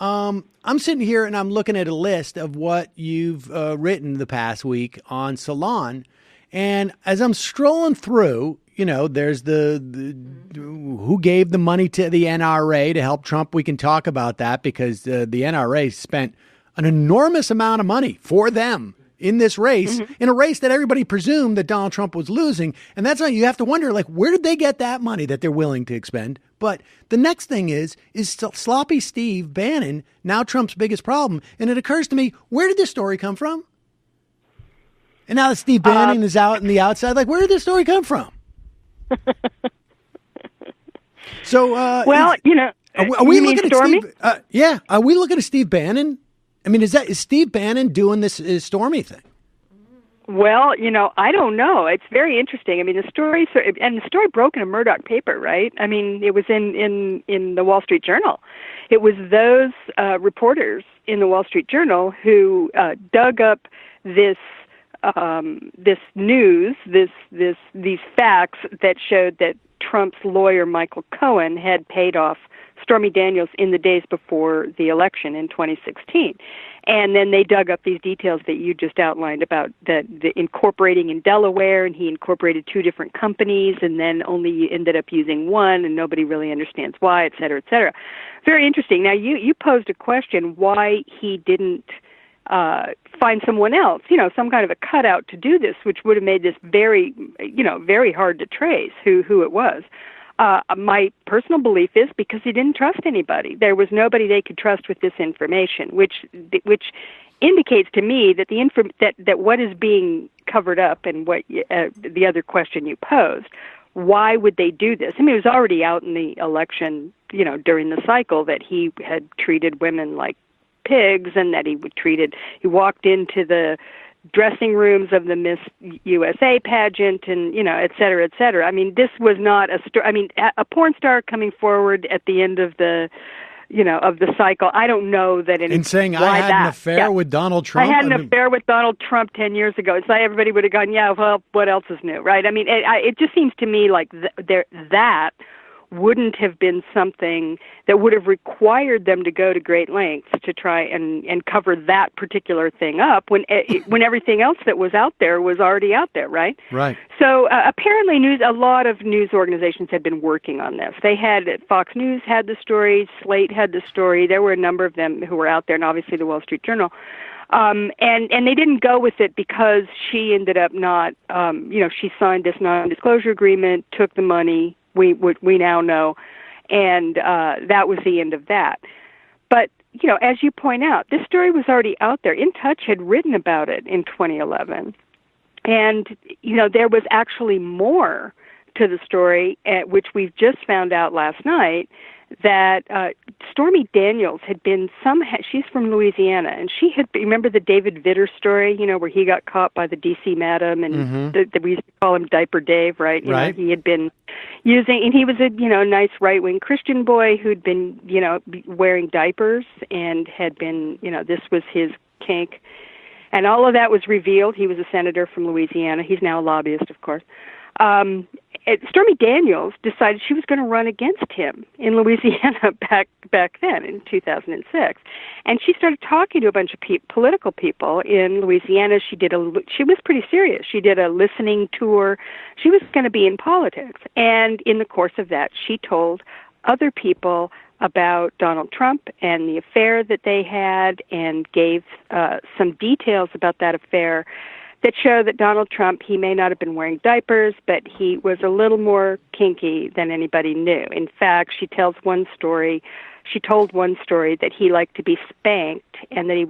B: I'm sitting here and I'm looking at a list of what you've written the past week on Salon. And as I'm strolling through, you know, there's the who gave the money to the NRA to help Trump. We can talk about that because the NRA spent an enormous amount of money for them in this race, in a race that everybody presumed that Donald Trump was losing. And that's why you have to wonder, like, where did they get that money that they're willing to expend? But the next thing is sloppy Steve Bannon, now Trump's biggest problem. And it occurs to me, where did this story come from? And now that Steve Bannon is out in the outside, like, where did this story come from? So,
I: well, you know,
B: are we looking at
I: Stormy?
B: Steve? Are we looking at Steve Bannon? I mean, is Steve Bannon doing this Stormy thing?
I: Well, you know, I don't know. It's very interesting. I mean, the story broke in a Murdoch paper, right? I mean, it was in the Wall Street Journal. It was those reporters in the Wall Street Journal who dug up this news, these facts that showed that Trump's lawyer Michael Cohen had paid off Stormy Daniels in the days before the election in 2016. And then they dug up these details that you just outlined about the incorporating in Delaware, and he incorporated two different companies and then only ended up using one, and nobody really understands why, et cetera, et cetera. Very interesting. Now, you posed a question why he didn't find someone else, you know, some kind of a cutout to do this, which would have made this very, you know, very hard to trace who it was. My personal belief is because he didn't trust anybody. There was nobody they could trust with this information, which indicates to me that that what is being covered up and what the other question you posed, why would they do this? I mean, it was already out in the election, you know, during the cycle that he had treated women like pigs and that he walked into the dressing rooms of the Miss USA pageant and, you know, et cetera, et cetera. I mean, this was not a porn star coming forward at the end of the, you know, of the cycle. I don't know that
B: and saying I had an affair with Donald Trump.
I: I had an affair with Donald Trump 10 years ago. It's like everybody would have gone, yeah, well, what else is new, right? I mean, it just seems to me like that wouldn't have been something that would have required them to go to great lengths to try and cover that particular thing up when everything else that was out there was already out there, right?
B: Right.
I: So apparently a lot of news organizations had been working on this. They had, Fox News had the story, Slate had the story, there were a number of them who were out there, and obviously the Wall Street Journal. And they didn't go with it because she ended up not, she signed this non-disclosure agreement, took the money, we now know, and that was the end of that. But, you know, as you point out, this story was already out there. In Touch had written about it in 2011. And, you know, there was actually more to the story, which we've just found out last night, that Stormy Daniels had been she's from Louisiana, and she had, remember the David Vitter story, you know, where he got caught by the D.C. madam, and we used to call him Diaper Dave, right? You know, he had been using, and he was a, you know, nice right-wing Christian boy who'd been, you know, wearing diapers and had been, you know, this was his kink. And all of that was revealed. He was a senator from Louisiana. He's now a lobbyist, of course. Stormy Daniels decided she was going to run against him in Louisiana back then in 2006, and she started talking to a bunch of political people in Louisiana. She was pretty serious. She did a listening tour. She was going to be in politics, and in the course of that, she told other people about Donald Trump and the affair that they had, and gave some details about that affair that show that Donald Trump, he may not have been wearing diapers, but he was a little more kinky than anybody knew. In fact, she told one story that he liked to be spanked, and that he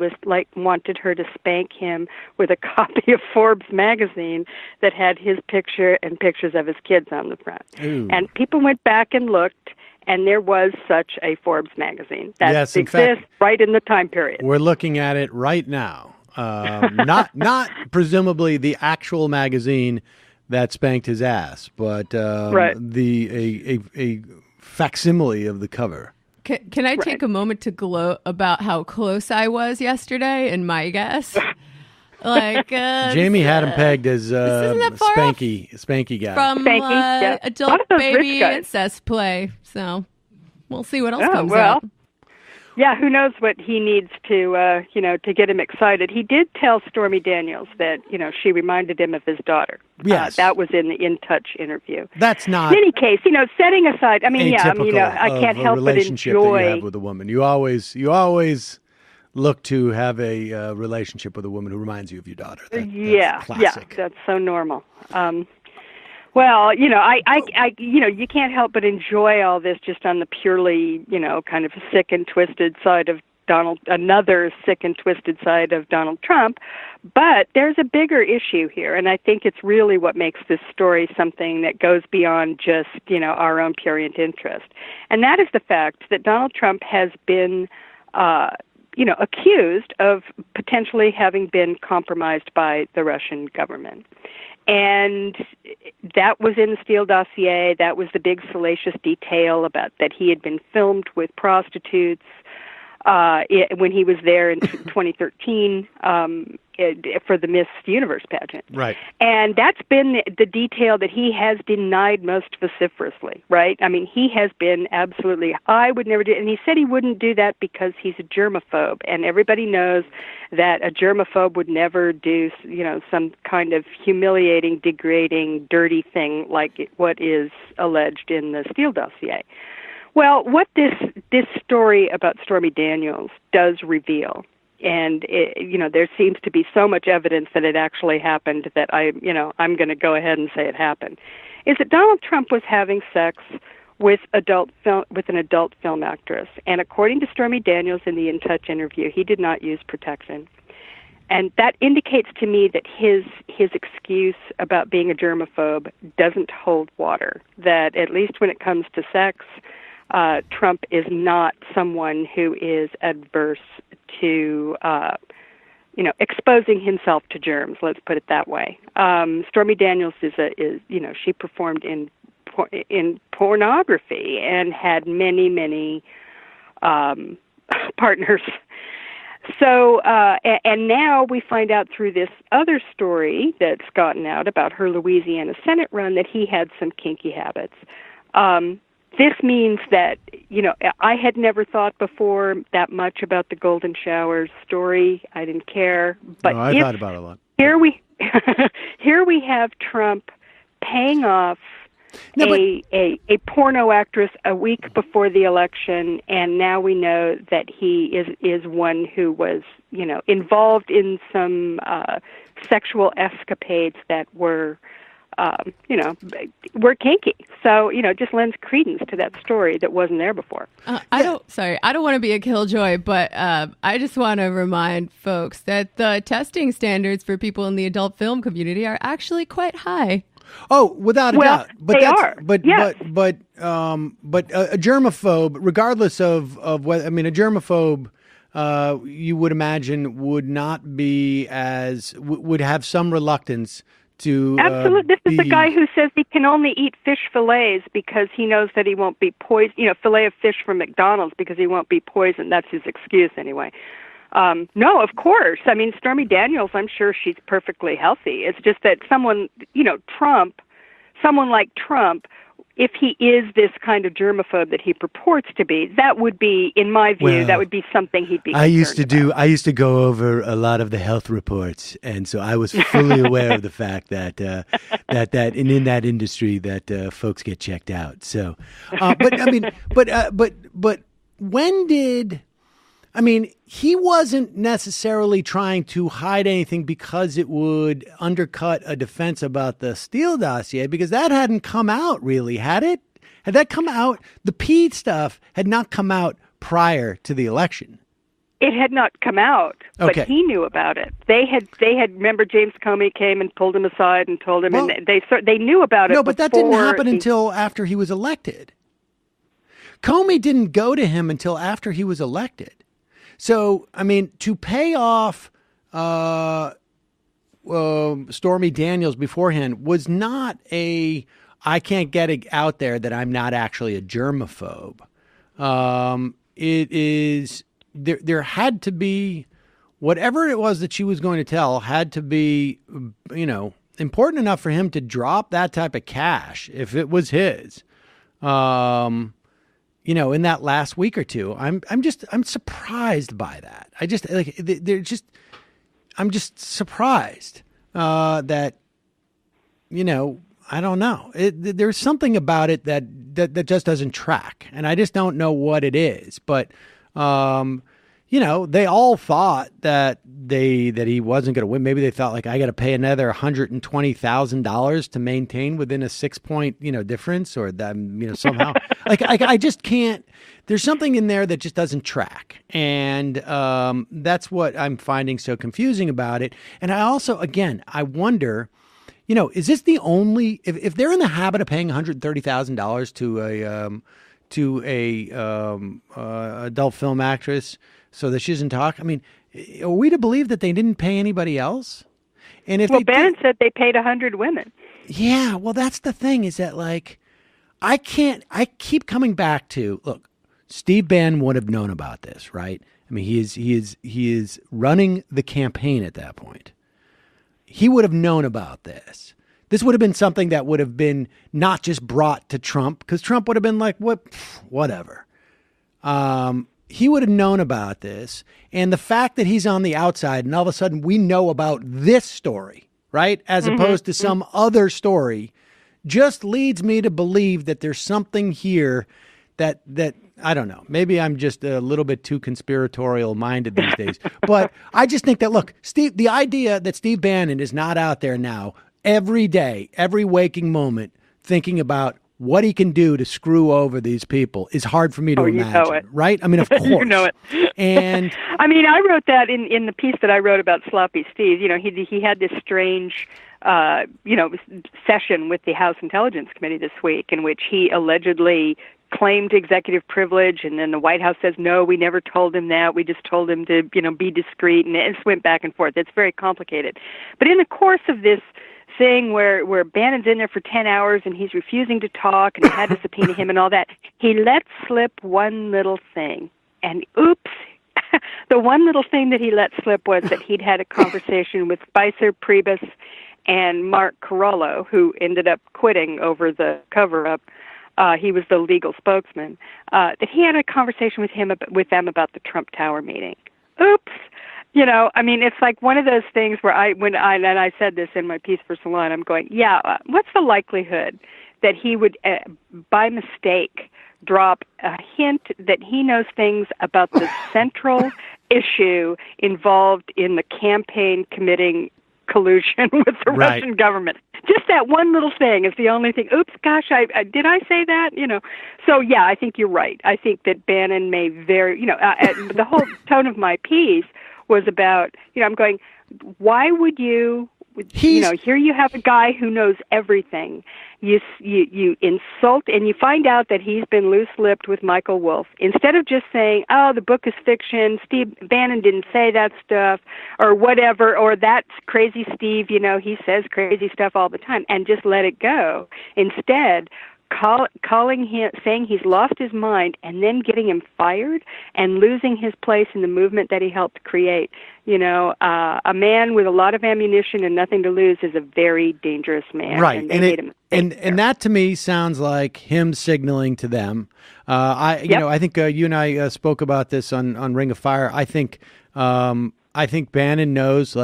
I: wanted her to spank him with a copy of Forbes magazine that had his picture and pictures of his kids on the front.
B: Ooh.
I: And people went back and looked, and there was such a Forbes magazine that exists right in the time period.
B: We're looking at it right now. Not presumably the actual magazine that spanked his ass, but
I: Right.
B: a facsimile of the cover.
D: Can I take a moment to gloat about how close I was yesterday in my guess? Like
B: Jamie had him pegged as
D: isn't that far
B: Spanky guy.
D: from
I: Spanky, yeah. A lot
D: adult
I: of those rich
D: baby
I: guys.
D: incest play. So we'll see what else
I: Oh,
D: comes
I: well.
D: out.
I: Yeah, who knows what he needs to, to get him excited. He did tell Stormy Daniels that, she reminded him of his daughter.
B: Yes.
I: That was in the In Touch interview.
B: That's not
I: In any case, setting aside, I
B: atypical
I: can't
B: of
I: help
B: a
I: but
B: relationship that you
I: enjoy.
B: have with a woman. You always look to have a relationship with a woman who reminds you of your daughter. That's classic.
I: That's so normal. Well, I you can't help but enjoy all this just on the purely, kind of sick and twisted side of another sick and twisted side of Donald Trump. But there's a bigger issue here, and I think it's really what makes this story something that goes beyond just, our own prurient interest. And that is the fact that Donald Trump has been, accused of potentially having been compromised by the Russian government. And that was in the Steele dossier. That was the big salacious detail about that he had been filmed with prostitutes when he was there in 2013 for the Miss Universe pageant.
B: Right.
I: And that's been the detail that he has denied most vociferously, right? I mean, he has been absolutely, I would never do, and he said he wouldn't do that because he's a germaphobe, and everybody knows that a germaphobe would never do, some kind of humiliating, degrading, dirty thing like what is alleged in the Steele dossier. Well, what this story about Stormy Daniels does reveal, and there seems to be so much evidence that it actually happened that I'm going to go ahead and say it happened, is that Donald Trump was having sex with an adult film actress, and according to Stormy Daniels in the In Touch interview, he did not use protection. And that indicates to me that his excuse about being a germaphobe doesn't hold water, that at least when it comes to sex, Trump is not someone who is adverse to, exposing himself to germs. Let's put it that way. Stormy Daniels she performed in pornography and had many, many partners. So, and now we find out through this other story that's gotten out about her Louisiana Senate run that he had some kinky habits. This means that, I had never thought before that much about the golden shower story. I didn't care. But
B: I thought about it a lot.
I: Here we have Trump paying off a porno actress a week before the election, and now we know that he is one who was, involved in some sexual escapades that were were kinky. So, it just lends credence to that story that wasn't there before.
D: I don't want to be a killjoy, but I just want to remind folks that the testing standards for people in the adult film community are actually quite high.
B: Oh, without a doubt. But
I: they are.
B: But
I: yes.
B: but a germaphobe, regardless of whether, a germaphobe, you would imagine would not be would have some reluctance to
I: absolutely. This is the guy who says he can only eat fish fillets because he knows that he won't be poisoned. Fillet of fish from McDonald's because he won't be poisoned. That's his excuse anyway. No, of course. Stormy Daniels, I'm sure she's perfectly healthy. It's just that someone like Trump, if he is this kind of germaphobe that he purports to be, that would be, in my view, that would be something he'd be concerned about.
B: I used to go over a lot of the health reports, and so I was fully aware of the fact that in that industry that folks get checked out. So, but when did? He wasn't necessarily trying to hide anything because it would undercut a defense about the Steele dossier, because that hadn't come out really, had it? Had that come out? The Pete stuff had not come out prior to the election.
I: It had not come out, but he knew about it. They had. Remember, James Comey came and pulled him aside and told him, and they knew about it.
B: No, but that didn't happen until after he was elected. Comey didn't go to him until after he was elected. So, to pay off Stormy Daniels beforehand was not I can't get it out there that I'm not actually a germaphobe. It is, there had to be, whatever it was that she was going to tell had to be, important enough for him to drop that type of cash if it was his. In that last week or two. I'm surprised by that. I'm just surprised that, I don't know. There's something about it that just doesn't track, and I just don't know what it is. But they all thought that he wasn't going to win. Maybe they thought I got to pay another $120,000 to maintain within a 6-point difference, or that somehow I just can't. There's something in there that just doesn't track, and that's what I'm finding so confusing about it. And I also, again, I wonder. Is this the only, if they're in the habit of paying $130,000 to a adult film actress so that she doesn't talk? I mean, are we to believe that they didn't pay anybody else? And if
I: Bannon said they paid 100 women.
B: Yeah, well, that's the thing is that I keep coming back to, look, Steve Bannon would have known about this, right? I mean, he is running the campaign at that point. He would have known about this. This would have been something that would have been not just brought to Trump, because Trump would have been like, whatever. He would have known about this. And the fact that he's on the outside and all of a sudden we know about this story, right, as opposed to some other story, just leads me to believe that there's something here that I don't know. Maybe I'm just a little bit too conspiratorial minded these days. But I just think that, look, Steve, the idea that Steve Bannon is not out there now every day, every waking moment, thinking about what he can do to screw over these people is hard for me to imagine.
I: You know it.
B: Right? I mean, of course.
I: You know it.
B: And
I: I mean, I wrote that in the piece that I wrote about Sloppy Steve. He had this strange session with the House Intelligence Committee this week in which he allegedly claimed executive privilege, and then the White House says, no, we never told him that. We just told him to, be discreet, and it went back and forth. It's very complicated. But in the course of this thing where Bannon's in there for 10 hours and he's refusing to talk and they had to subpoena him and all that, he let slip one little thing. And oops, the one little thing that he let slip was that he'd had a conversation with Spicer Priebus and Mark Carollo, who ended up quitting over the cover-up. He was the legal spokesman. That he had a conversation with them about the Trump Tower meeting. Oops. It's like one of those things where I said this in my piece for Salon, I'm going, what's the likelihood that he would, by mistake, drop a hint that he knows things about the central issue involved in the campaign committing collusion with the Russian government? Just that one little thing is the only thing. Oops, gosh, did I say that? So yeah, I think you're right. I think that Bannon may the whole tone of my piece was about, I'm going, why would you, here you have a guy who knows everything. You insult, and you find out that he's been loose-lipped with Michael Wolff. Instead of just saying, oh, the book is fiction, Steve Bannon didn't say that stuff, or whatever, or that's crazy Steve, he says crazy stuff all the time, and just let it go. Instead, calling him, saying he's lost his mind, and then getting him fired and losing his place in the movement that he helped create. A man with a lot of ammunition and nothing to lose is a very dangerous man.
B: Right, and that to me sounds like him signaling to them. I think you and I spoke about this on Ring of Fire. I think Bannon knows,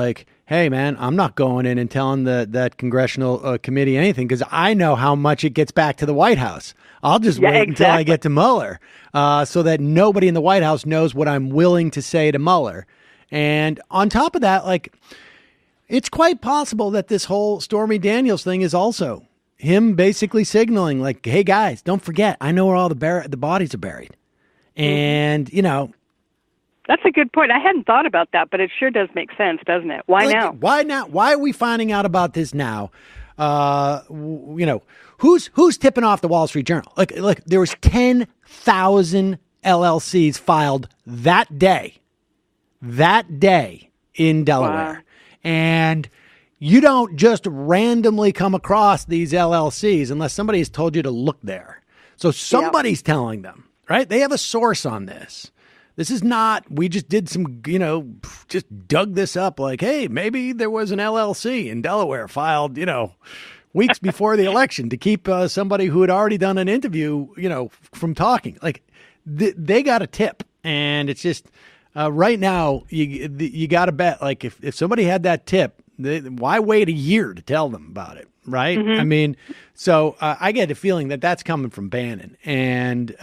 B: hey, man, I'm not going in and telling that congressional committee anything because I know how much it gets back to the White House. I'll just wait until I get to Mueller so that nobody in the White House knows what I'm willing to say to Mueller. And on top of that, it's quite possible that this whole Stormy Daniels thing is also him basically signaling, hey, guys, don't forget, I know where all the bodies are buried. And,
I: That's a good point. I hadn't thought about that, but it sure does make sense, doesn't it? Why now?
B: Why now? Why are we finding out about this now? Who's tipping off the Wall Street Journal? Look, there was 10,000 LLCs filed that day in Delaware.
I: Wow.
B: And you don't just randomly come across these LLCs unless somebody has told you to look there. So somebody's telling them, right? They have a source on this. This is not, we just did some, just dug this up like, hey, maybe there was an LLC in Delaware filed, weeks before the election to keep somebody who had already done an interview, from talking. Like, they got a tip. And it's just, right now, you got to bet, like, if somebody had that tip, why wait a year to tell them about it, right?
I: Mm-hmm.
B: I mean, so I get a feeling that that's coming from Bannon, and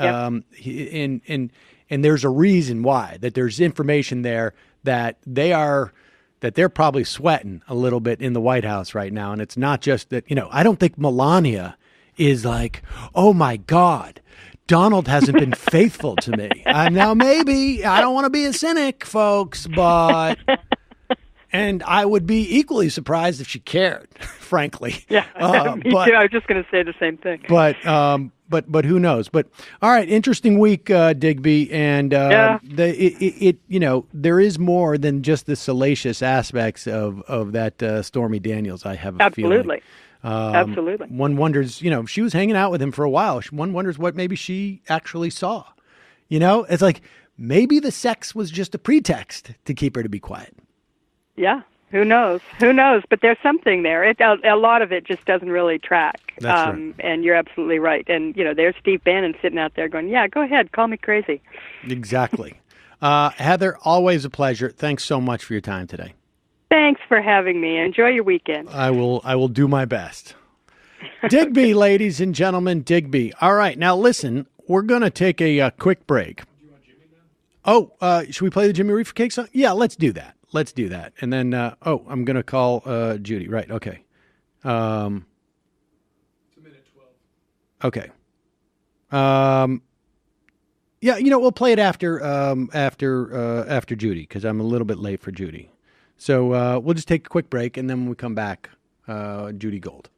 B: and there's a reason why, that there's information there that they're probably sweating a little bit in the White House right now, and it's not just that. I don't think Melania is like, oh my God, Donald hasn't been faithful to me. Now maybe I don't want to be a cynic, folks, but. And I would be equally surprised if she cared, frankly.
I: Yeah, me too. I was just going to say the same thing.
B: But who knows? But all right, interesting week, Digby, and there is more than just the salacious aspects of that Stormy Daniels. I have a feeling.
I: Absolutely.
B: One wonders, she was hanging out with him for a while. One wonders what maybe she actually saw. It's like maybe the sex was just a pretext to keep her to be quiet.
I: Yeah, who knows? But there's something there. A lot of it just doesn't really track.
B: That's right.
I: And you're absolutely right. And, there's Steve Bannon sitting out there going, yeah, go ahead, call me crazy.
B: Exactly. Heather, always a pleasure. Thanks so much for your time today.
I: Thanks for having me. Enjoy your weekend.
B: I will do my best. Digby, ladies and gentlemen, Digby. All right, now listen, we're going to take a quick break. Oh, should we play the Jimmy Reefer Cake song? Yeah, let's do that. And then, I'm going to call Judy. Right, okay. It's a minute 12. Okay. Yeah, we'll play it after Judy, because I'm a little bit late for Judy. So we'll just take a quick break, and then when we come back, Judy Gold.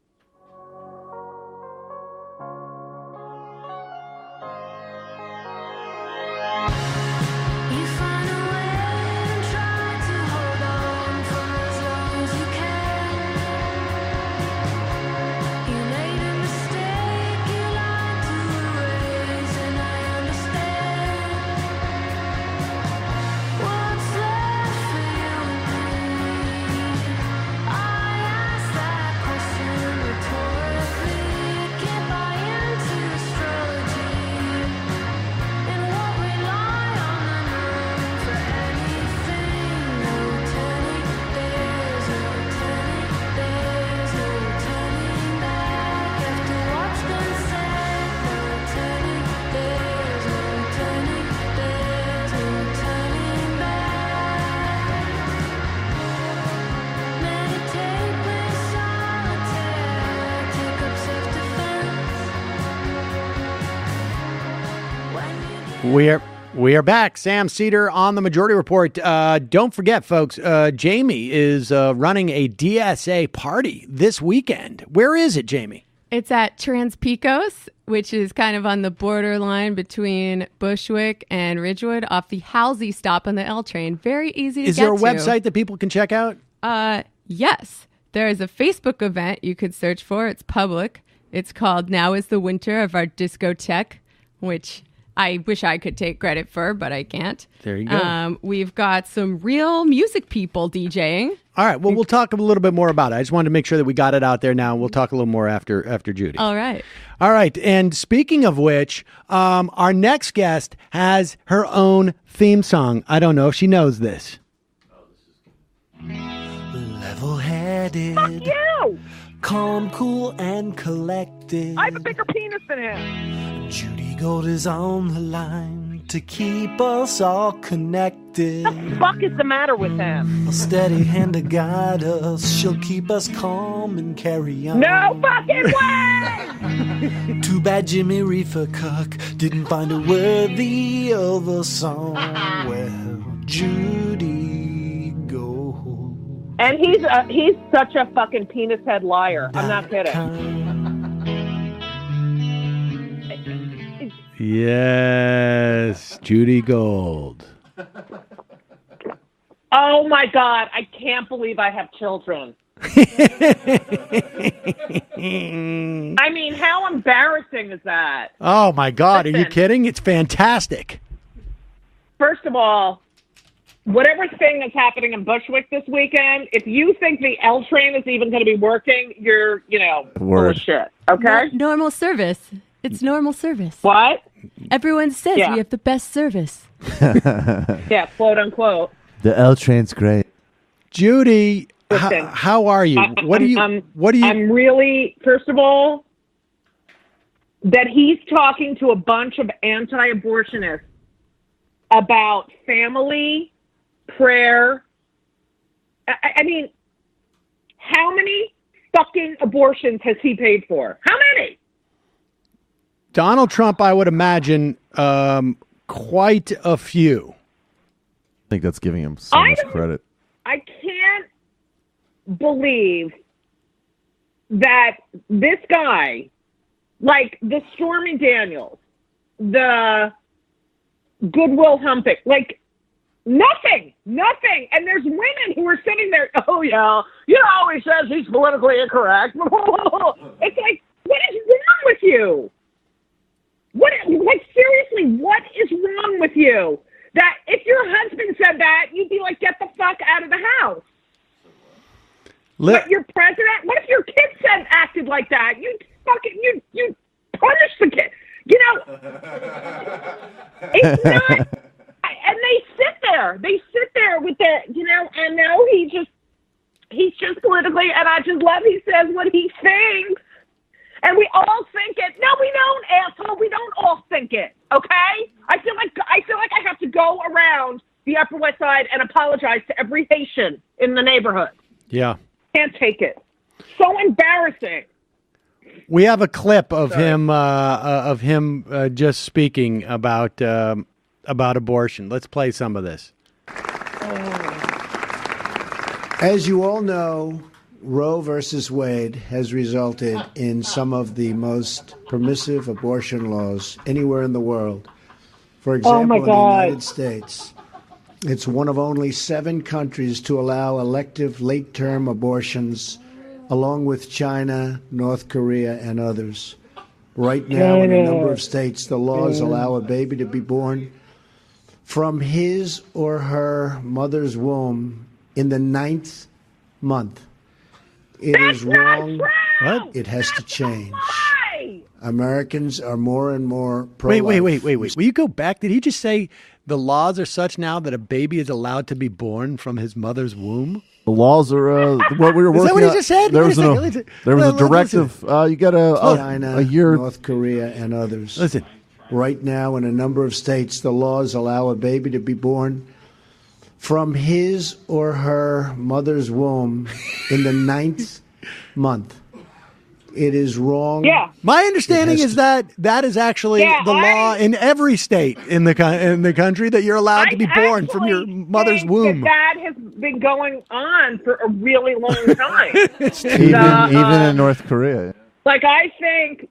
B: We are back. Sam Cedar on the Majority Report. Don't forget, folks, Jamie is running a DSA party this weekend. Where is it, Jamie?
D: It's at Trans-Pecos, which is kind of on the borderline between Bushwick and Ridgewood off the Halsey stop on the L train. Very easy to get to.
B: Is there a website that people can check out?
D: Yes. There is a Facebook event you could search for. It's public. It's called Now is the Winter of Our Discotheque, which I wish I could take credit for, but I can't.
B: There you go.
D: We've got some real music people DJing.
B: All right. Well, we'll talk a little bit more about it. I just wanted to make sure that we got it out there now. We'll talk a little more after Judy.
D: All right.
B: All right. And speaking of which, our next guest has her own theme song. I don't know if she knows this.
J: Level-headed.
K: Fuck you!
J: Calm, cool, and collected.
K: I have a bigger penis than him.
J: Judy Gold is on the line to keep us all connected.
K: What the fuck is the matter with him?
J: A steady hand to guide us. She'll keep us calm and carry on.
K: No fucking way!
J: Too bad Jimmy Reefer Cuck didn't find her worthy of a song. Well, Judy Gold.
K: And he's such a fucking penis head liar. I'm not kidding.
B: Yes, Judy Gold.
K: Oh my God, I can't believe I have children. I mean, how embarrassing is that?
B: Oh, my God. Are you
K: Listen.
B: kidding? It's fantastic.
K: First of all, whatever thing that's happening in Bushwick this weekend, if you think the L train is even going to be working, you're, full of shit. Okay?
D: Normal service. It's normal service.
K: What?
D: Everyone says
K: Yeah.
D: we have the best service.
K: Yeah, quote unquote.
C: The L train's great.
B: Judy,
K: Listen,
B: how are you? What do you?
K: I'm really, first of all, that he's talking to a bunch of anti-abortionists about family, prayer. I mean, how many fucking abortions has he paid for? How many?
B: Donald Trump, I would imagine, quite a few.
C: I think that's giving him so much credit.
K: I can't believe that this guy, like the Stormy Daniels, the Goodwill Humping, like nothing. And there's women who are sitting there, oh yeah, he says he's politically incorrect. It's like, what is wrong with you? Seriously, what is wrong with you? That if your husband said that, you'd be like, get the fuck out of the house. But your president, what if your kid acted like that? You punish the kid. It's not. And they sit there with their, I know he's just politically, and I just love he says what he thinks. And we all think it. No, we don't, asshole. We don't all think it. Okay? I feel like I have to go around the Upper West Side and apologize to every Haitian in the neighborhood.
B: Yeah.
K: Can't take it. So embarrassing.
B: We have a clip of him just speaking about abortion. Let's play some of this.
L: As you all know, Roe versus Wade has resulted in some of the most permissive abortion laws anywhere in the world. For example, in the United States, it's one of only 7 countries to allow elective late-term abortions, along with China, North Korea, and others. Right now, in a number of states, the laws allow a baby to be born from his or her mother's womb in the 9th month. It is wrong.
B: What?
L: It has to change. Americans are more and more pro-life.
B: Wait. Will you go back? Did he just say the laws are such now that a baby is allowed to be born from his mother's womb?
C: The laws are what we were working on.
B: Is that what he just said?
C: There was a directive. You got
L: China,
C: a year.
L: North Korea, and others.
B: Listen.
L: Right now, in a number of states, the laws allow a baby to be born from his or her mother's womb in the 9th month. It is wrong.
K: Yeah.
B: My understanding is that is actually the law in every state in the country, that you're allowed to be born from your mother's womb.
K: That has been going on for a really long time.
C: even in North Korea.
K: Like, I think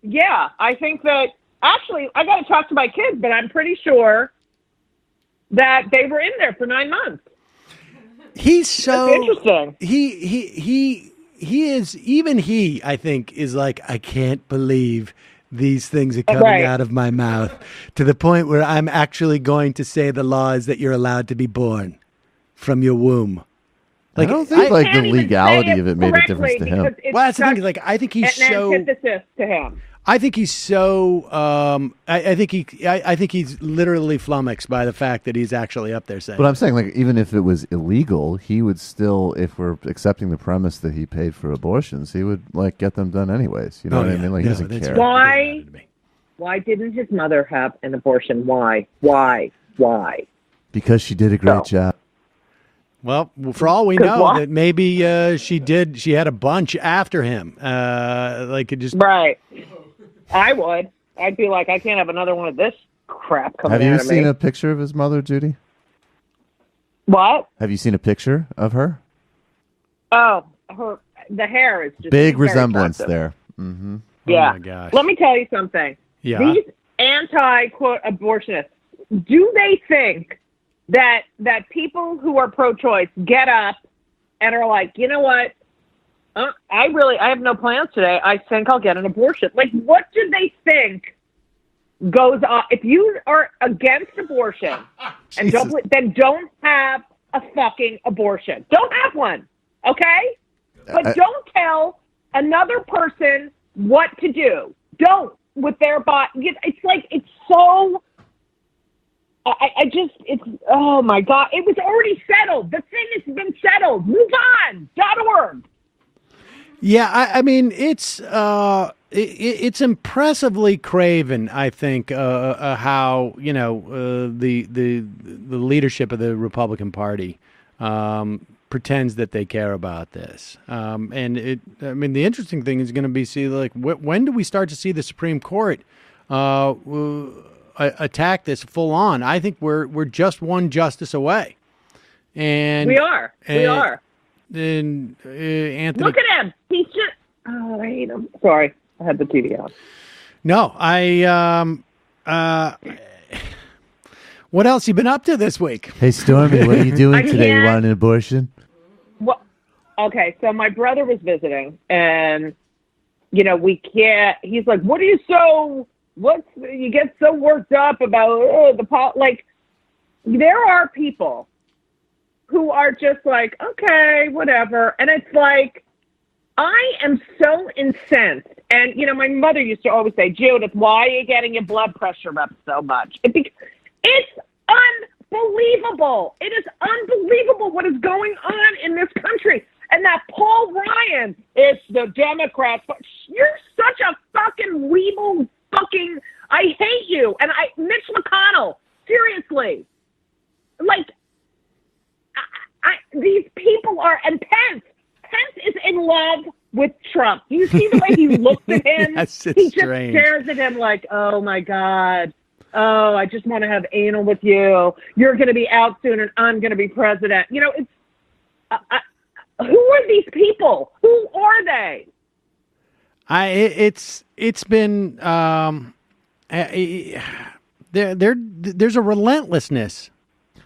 K: that, actually, I got to talk to my kids, but I'm pretty sure that they were in there for 9 months.
B: He's so
K: That's interesting.
B: He is, even he, I think, is like, I can't believe these things are coming out of my mouth, to the point where I'm actually going to say the law is that you're allowed to be born from your womb.
C: Like, I don't think the legality of it made a difference to him.
B: Well, that's the thing. Like, I think he's so
K: antithesis to him.
B: I think he's so. I think he's literally flummoxed by the fact that he's actually up there saying.
C: But I'm saying, like, even if it was illegal, he would still, if we're accepting the premise that he paid for abortions, he would get them done anyways. You know what I mean? Like, he doesn't care.
K: Why didn't his mother have an abortion? Why?
C: Because she did a great job.
B: Well, for all we know, that maybe she did. She had a bunch after him. It just
K: right. I would. I'd be like, I can't have another one of this crap coming out of me.
C: Have you seen a picture of his mother, Judy?
K: What?
C: Have you seen a picture of her?
K: Oh, the hair is just
C: big resemblance there. Mm-hmm.
K: Yeah.
B: Oh my gosh.
K: Let me tell you something.
B: Yeah.
K: These anti-quote abortionists, do they think that people who are pro-choice get up and are like, you know what? I have no plans today. I think I'll get an abortion. Like, what do they think goes on? If you are against abortion and then don't have a fucking abortion. Don't have one, okay? But don't tell another person what to do. Don't with their body. It's like, it's so... oh my God. It was already settled. The thing has been settled. Move on. .org.
B: Yeah, I mean, it's impressively craven, I think, how, the leadership of the Republican Party pretends that they care about this. And the interesting thing is going to be when do we start to see the Supreme Court attack this full on? I think we're just one justice away. And
K: we are.
B: And Anthony,
K: look at him. He's just. Oh, I hate him. Sorry, I had the TV on.
B: No, what else you been up to this week?
C: Hey, Stormy, what are you doing today? You want an abortion?
K: Well, okay, so my brother was visiting, and we can't. He's like, "What are you so? You get so worked up about like?" There are people who are just like, okay, whatever. And it's like, I am so incensed. And, my mother used to always say, Judith, why are you getting your blood pressure up so much? It's unbelievable. It is unbelievable what is going on in this country. And that Paul Ryan, it's the Democrats. You're such a fucking weeble fucking, I hate you. And Mitch McConnell, seriously. Like, these people are, and Pence is in love with Trump. Do you see the way he looks at him?
B: Yes,
K: he just stares at him like, oh my God. Oh, I just want to have anal with you. You're going to be out soon and I'm going to be president. It's, who are these people? Who are they?
B: It's been, there's a relentlessness.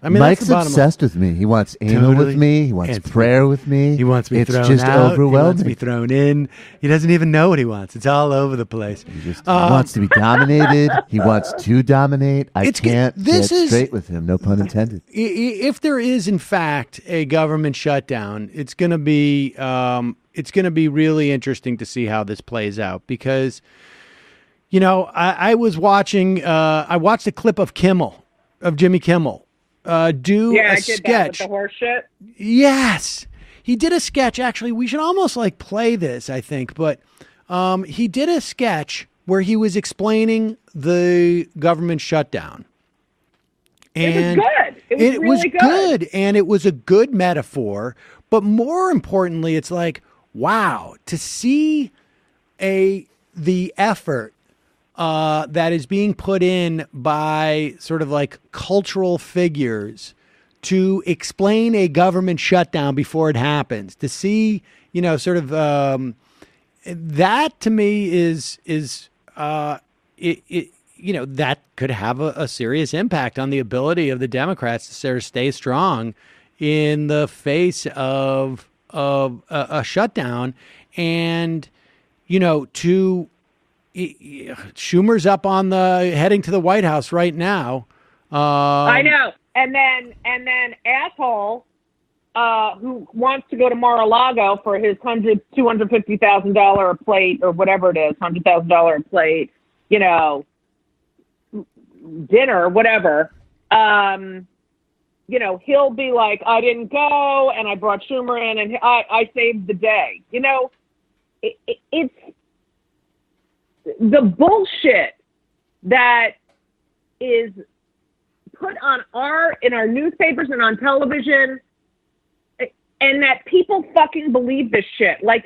B: I mean,
C: Mike's obsessed with me. He wants anal with me. He wants prayer with me.
B: He wants me thrown out. It's just overwhelming. He wants me thrown in. He doesn't even know what he wants. It's all over the place.
C: He wants to be dominated. He wants to dominate. I can't get straight with him. No pun intended.
B: If there is, in fact, a government shutdown, it's going to be really interesting to see how this plays out because, I was watching. I watched a clip of Jimmy Kimmel. Do a sketch. That with
K: the horse shit.
B: Yes, he did a sketch. Actually, we should almost play this, I think. But he did a sketch where he was explaining the government shutdown. And
K: it was good. It was really
B: good, and it was a good metaphor. But more importantly, it's like, wow, to see the effort that is being put in by sort of cultural figures to explain a government shutdown before it happens. To see, that to me is that could have a serious impact on the ability of the Democrats to sort of stay strong in the face of a shutdown, and Schumer's up on heading to the White House right now.
K: I know. And then asshole who wants to go to Mar-a-Lago for his $250,000 a plate or whatever it is, $100,000 a plate, dinner, whatever. He'll be like, I didn't go and I brought Schumer in and I saved the day. It's the bullshit that is put in our newspapers and on television, and that people fucking believe this shit. Did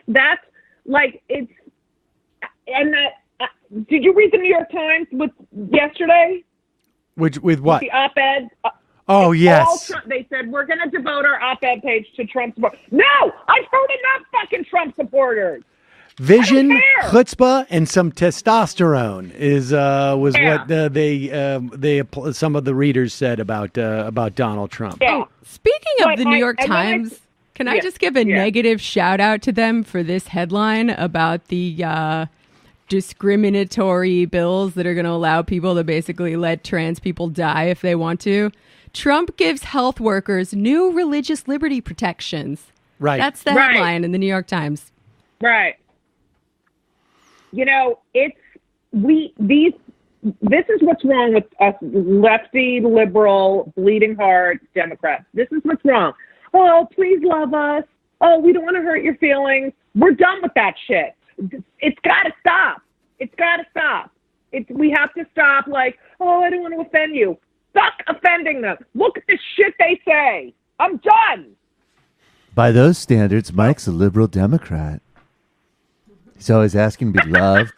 K: you read the New York Times yesterday?
B: With what?
K: The op-ed.
B: Oh, yes.
K: They said, we're going to devote our op-ed page to Trump supporters. No! I've heard enough fucking Trump supporters.
B: Vision, chutzpah, and some testosterone was what some of the readers said about Donald Trump.
K: Yeah.
D: Speaking of the New York Times, Can I just give a negative shout out to them for this headline about the discriminatory bills that are going to allow people to basically let trans people die if they want to? Trump gives health workers new religious liberty protections.
B: Right.
D: That's the headline in the New York Times.
K: Right. You know, this is what's wrong with us lefty, liberal, bleeding heart Democrats. This is what's wrong. Oh, please love us. Oh, we don't want to hurt your feelings. We're done with that shit. It's got to stop. It's got to stop. We have to stop like, oh, I don't want to offend you. Fuck offending them. Look at the shit they say. I'm done.
C: By those standards, Mike's a liberal Democrat. He's always asking to be loved.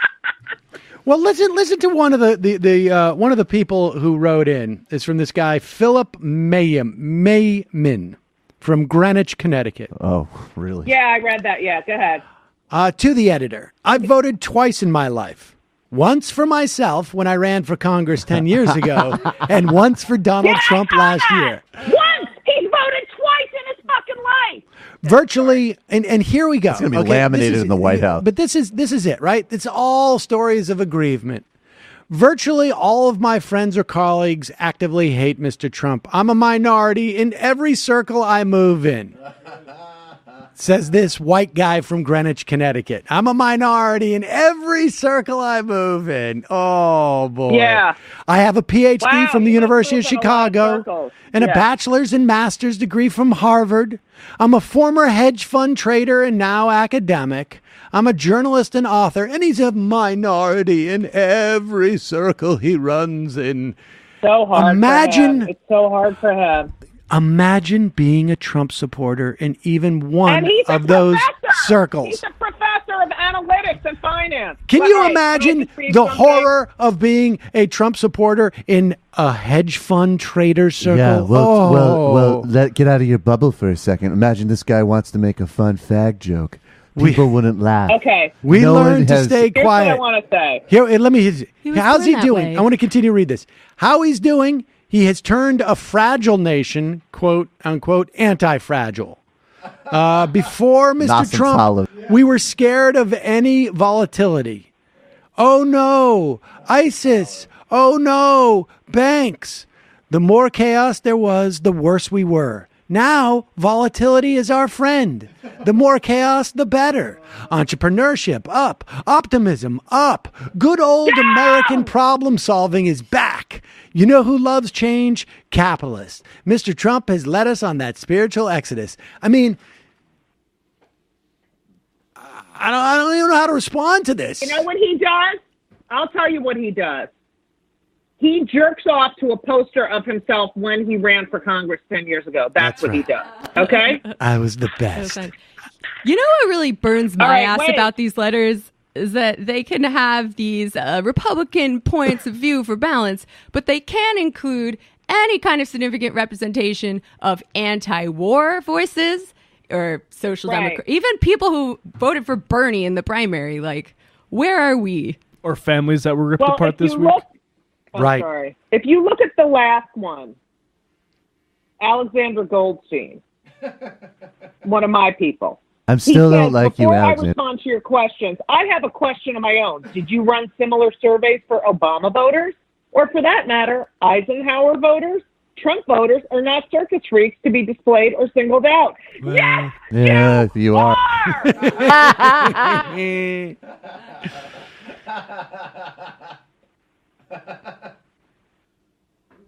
B: Well, listen to one of the people who wrote in. It's from this guy Philip Mayman from Greenwich, Connecticut.
C: Oh, really?
K: Yeah, I read that. Yeah, go ahead.
B: To the editor, I've voted twice in my life. Once for myself when I ran for Congress 10 years ago, and once for Donald Trump last year.
K: Once! He's voted twice in his fucking life!
B: Virtually, and here we go.
C: It's going to be laminated in the White House.
B: But this is it, right? It's all stories of aggrievement. Virtually all of my friends or colleagues actively hate Mr. Trump. I'm a minority in every circle I move in. Says this white guy from Greenwich, Connecticut. I'm a minority in every circle I move in. Oh, boy.
K: Yeah.
B: I have a PhD from the University of Chicago and a bachelor's and master's degree from Harvard. I'm a former hedge fund trader and now academic. I'm a journalist and author, and he's a minority in every circle he runs in.
K: So hard for him. It's so hard for him.
B: Imagine being a Trump supporter in even one of those circles.
K: He's a professor of analytics and finance.
B: Can you imagine the horror of being a Trump supporter in a hedge fund trader circle?
C: Yeah, well, get out of your bubble for a second. Imagine this guy wants to make a fun fag joke. People wouldn't laugh.
K: Okay.
B: We learned to stay quiet.
K: Here's what I want to say.
B: Here, let me. How's he doing? I want to continue to read this. How he's doing? He has turned a fragile nation, quote unquote, anti-fragile. Before Mr. Trump, we were scared of any volatility. Oh no, ISIS. Oh no, banks. The more chaos there was, the worse we were. Now, volatility is our friend. The more chaos, the better. Entrepreneurship, up. Optimism, up. Good old American problem solving is back. You know who loves change? Capitalists. Mr. Trump has led us on that spiritual exodus. I mean, I don't even know how to respond to this.
K: You know what he does? I'll tell you what he does. He jerks off to a poster of himself when he ran for Congress 10 years ago. That's what he does. Okay?
B: I was the best.
D: You know what really burns my ass about these letters is that they can have these Republican points of view for balance, but they can include any kind of significant representation of anti-war voices or social democrat, even people who voted for Bernie in the primary. Like, where are we?
H: Or families that were ripped apart this week.
K: Sorry. If you look at the last one, Alexander Goldstein, one of my people.
C: I still don't like you, Alexander.
K: Before I respond to your questions, I have a question of my own. Did you run similar surveys for Obama voters? Or for that matter, Eisenhower voters? Trump voters are not circus freaks to be displayed or singled out.
C: Well,
K: yes,
C: yeah, you are.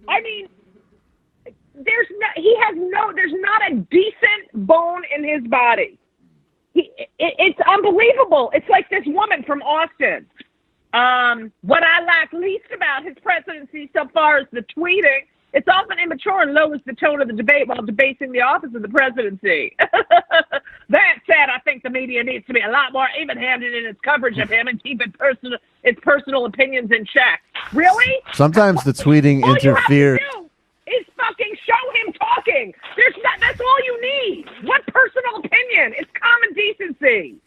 K: I mean, there's not a decent bone in his body. It's unbelievable. It's like this woman from Austin. What I like least about his presidency so far is the tweeting. It's often immature and lowers the tone of the debate while debasing the office of the presidency. That said, I think the media needs to be a lot more even-handed in its coverage of him and keep its personal opinions in check. Really?
C: Sometimes the tweeting
K: all
C: interferes.
K: You have to do is fucking show him talking. That's all you need. What personal opinion? It's common decency.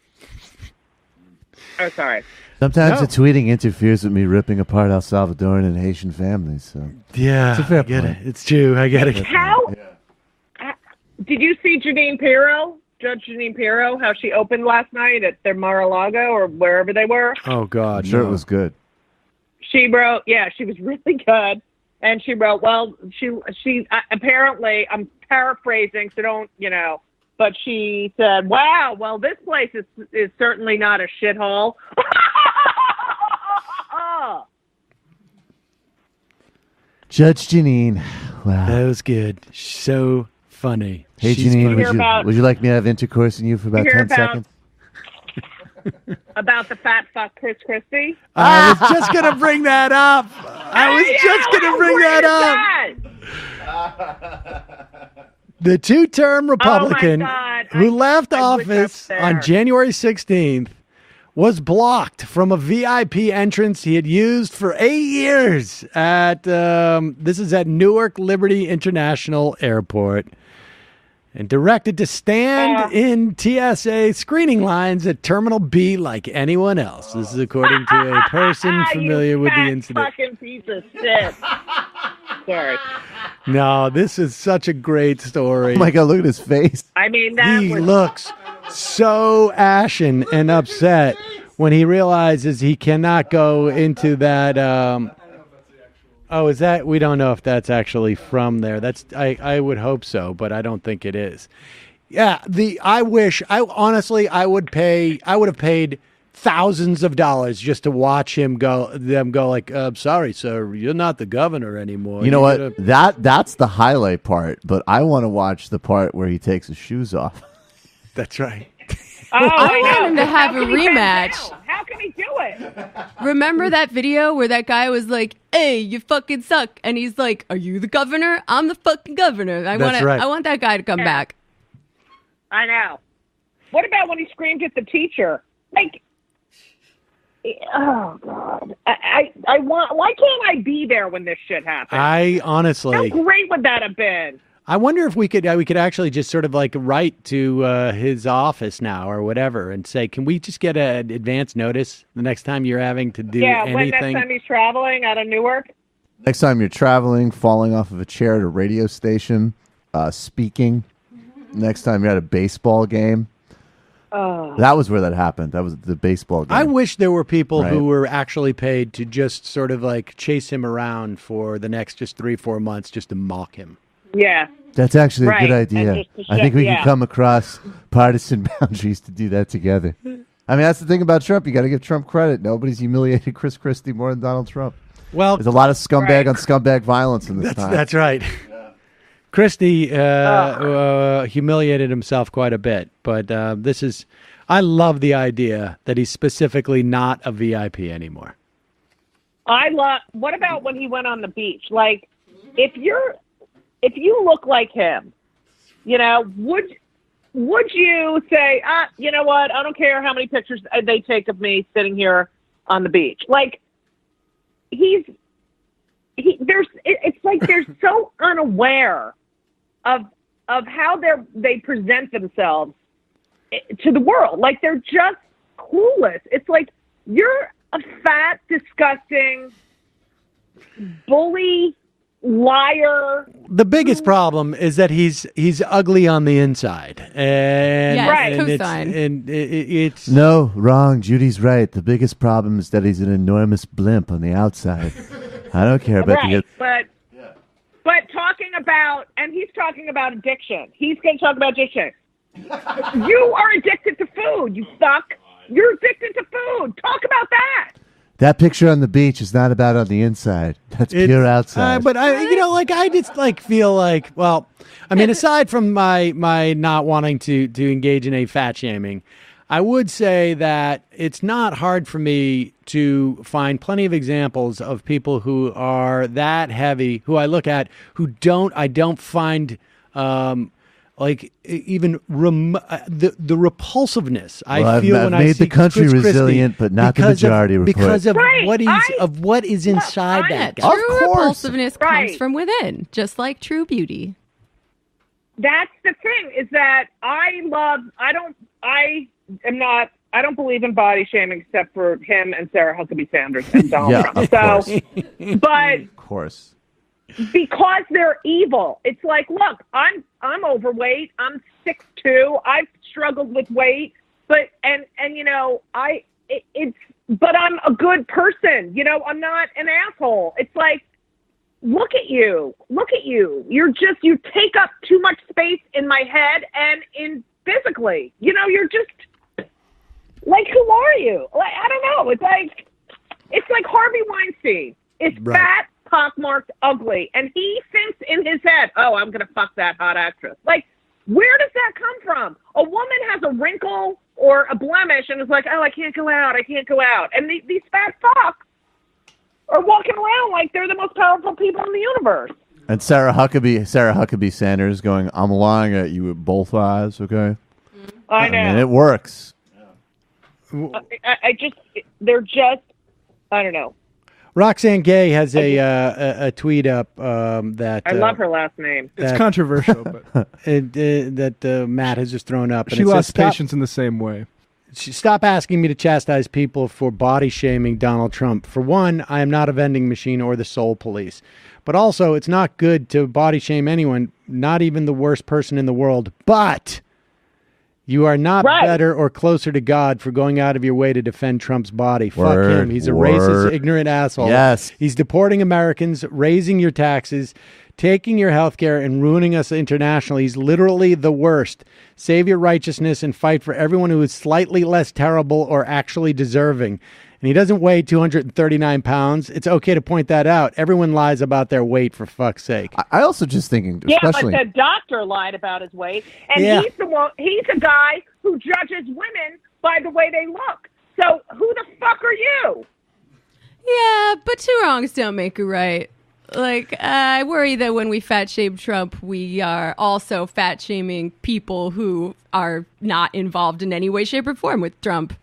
K: Oh, sorry.
C: Sometimes the tweeting interferes with me ripping apart El Salvadoran and Haitian families. So
B: yeah,
C: I
B: get it. It's true. I get it.
K: How? Did you see Janine Pirro Judge Jeanine Pirro, how she opened last night at their Mar-a-Lago or wherever they were?
B: Oh, God.
C: I'm sure
B: no.
C: it was good.
K: She wrote, yeah, she was really good. And she wrote, well, she apparently, I'm paraphrasing, so don't, but she said, wow, well, this place is certainly not a shithole.
C: Judge Jeanine. Wow.
B: That was good. So funny.
C: Hey,
B: She's
C: Jeanine,
B: funny.
C: would you like me to have intercourse in you for about 10 seconds?
K: About the fat fuck Chris Christie?
B: I was just going to bring that up. The two-term Republican who left office on January 16th was blocked from a VIP entrance he had used for 8 years at, this is at Newark Liberty International Airport, and directed to stand in TSA screening lines at Terminal B like anyone else. This is according to a person familiar with the incident.
K: Fucking piece of shit. Sorry.
B: No, this is such a great story.
C: Oh my God, look at his face.
K: I mean,
B: he looks so ashen and upset when he realizes he cannot go into that. Is that? We don't know if that's actually from there. I would hope so, but I don't think it is. Yeah, I would have paid thousands of dollars just to watch them go like, I'm sorry, sir, you're not the governor anymore.
C: You know what? That's the highlight part, but I want to watch the part where he takes his shoes off.
B: That's right.
D: I want him to have a rematch.
K: How can he do it?
D: Remember that video where that guy was like, hey, you fucking suck. And he's like, are you the governor? I'm the fucking governor. I want that guy to come back.
K: I know. What about when he screamed at the teacher? Like, oh, God. Why can't I be there when this shit happens?
B: I honestly.
K: How great would that have been?
B: I wonder if we could actually just sort of like write to his office now or whatever and say, can we just get an advance notice the next time you're having to do anything?
K: When next time he's traveling out of Newark?
C: Next time you're traveling, falling off of a chair at a radio station, speaking. Next time you're at a baseball game. That was where that happened. That was the baseball game.
B: I wish there were people who were actually paid to just sort of like chase him around for the next just 3-4 months just to mock him.
K: Yeah.
C: That's actually a good idea.
K: Just
C: I think we can come across partisan boundaries to do that together. I mean, that's the thing about Trump. You got to give Trump credit. Nobody's humiliated Chris Christie more than Donald Trump. Well, there's a lot of scumbag on scumbag violence in this time.
B: That's right. Christie humiliated himself quite a bit, but I love the idea that he's specifically not a VIP anymore.
K: What about when he went on the beach? Like, if you look like him, would you say, you know what? I don't care how many pictures they take of me sitting here on the beach. Like, it's like they're so unaware of how they present themselves to the world. Like, they're just clueless. It's like, you're a fat, disgusting bully, liar.
B: The biggest problem is that he's ugly on the inside. And it's
C: no, wrong. Judy's right. The biggest problem is that he's an enormous blimp on the outside. I don't care about the.
K: But talking about, and he's talking about addiction. He's going to talk about addiction. You are addicted to food. You suck. You're addicted to food. Talk about that.
C: That picture on the beach is not about on the inside. That's pure outside.
B: But I just feel like, well, I mean, aside from my not wanting to engage in a fat shaming, I would say that it's not hard for me to find plenty of examples of people who are that heavy, who I look at, I don't find even the repulsiveness I feel when I see
C: made the country
B: Chris
C: resilient, but not the majority report.
B: Because of what is inside that guy.
D: True repulsiveness comes from within, just like true beauty.
K: That's the thing, is that I don't believe in body shaming except for him and Sarah Huckabee Sanders and Donald Trump.
C: Of course.
K: But
C: of course.
K: because they're evil. It's like, look, I'm overweight. I'm 6'2". I've struggled with weight, but you know, but I'm a good person. You know, I'm not an asshole. It's like, look at you. You take up too much space in my head and in physically. You know, you're just like, who are you? Like, I don't know. It's like Harvey Weinstein. It's fat, pockmarked, ugly, and he thinks in his head, "Oh, I'm gonna fuck that hot actress." Like, where does that come from? A woman has a wrinkle or a blemish and is like, "Oh, I can't go out. And these fat fucks are walking around like they're the most powerful people in the universe.
C: And Sarah Huckabee Sanders going, "I'm lying at you with both eyes." Okay,
K: I know.
C: And it works.
K: They're just, I don't know.
B: Roxane Gay has a tweet up that
K: I love her last name.
H: It's controversial, but
B: that Matt has just thrown up. And
H: she
B: it
H: lost
B: says,
H: patience in the same way.
B: Stop asking me to chastise people for body shaming Donald Trump. For one, I am not a vending machine or the soul police. But also, it's not good to body shame anyone, not even the worst person in the world. But you are not better or closer to God for going out of your way to defend Trump's body. Fuck him. He's a racist, ignorant asshole.
C: Yes.
B: He's deporting Americans, raising your taxes, taking your health care, and ruining us internationally. He's literally the worst. Save your righteousness and fight for everyone who is slightly less terrible or actually deserving. And he doesn't weigh 239 pounds. It's okay to point that out. Everyone lies about their weight, for fuck's sake.
C: I also just thinking, especially...
K: Yeah, but the doctor lied about his weight, and he's the guy who judges women by the way they look. So who the fuck are you?
D: Yeah, but two wrongs don't make a right. Like, I worry that when we fat shame Trump, we are also fat shaming people who are not involved in any way, shape, or form with Trump.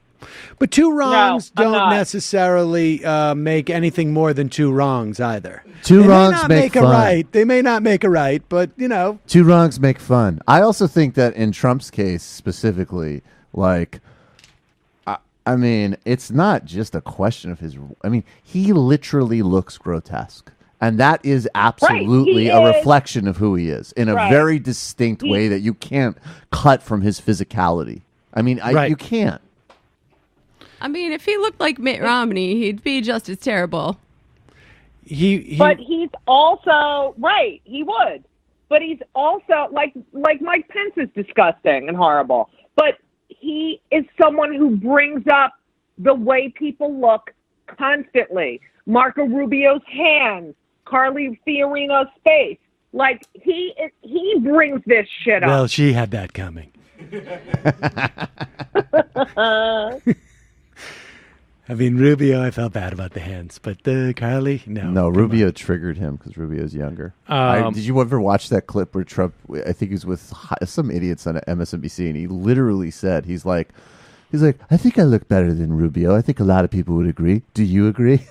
B: But two wrongs don't necessarily make anything more than two wrongs either.
C: Two
B: they
C: wrongs
B: may not
C: make
B: a
C: fun.
B: right. They may not make a right, but you know.
C: Two wrongs make fun. I also think that in Trump's case specifically, like, I mean, it's not just a question of his. I mean, he literally looks grotesque. And that is absolutely a reflection of who he is in a very distinct way that you can't cut from his physicality. I mean, you can't.
D: I mean, if he looked like Mitt Romney, he'd be just as terrible.
K: But he's also he would. But he's also like Mike Pence is disgusting and horrible. But he is someone who brings up the way people look constantly. Marco Rubio's hands, Carly Fiorina's face. Like he brings this shit up.
B: Well, she had that coming. I mean, Rubio, I felt bad about the hands, but Carly, no.
C: No, Rubio triggered him because Rubio's younger. Did you ever watch that clip where Trump, I think he was with some idiots on MSNBC, and he literally said, he's like, I think I look better than Rubio. I think a lot of people would agree. Do you agree?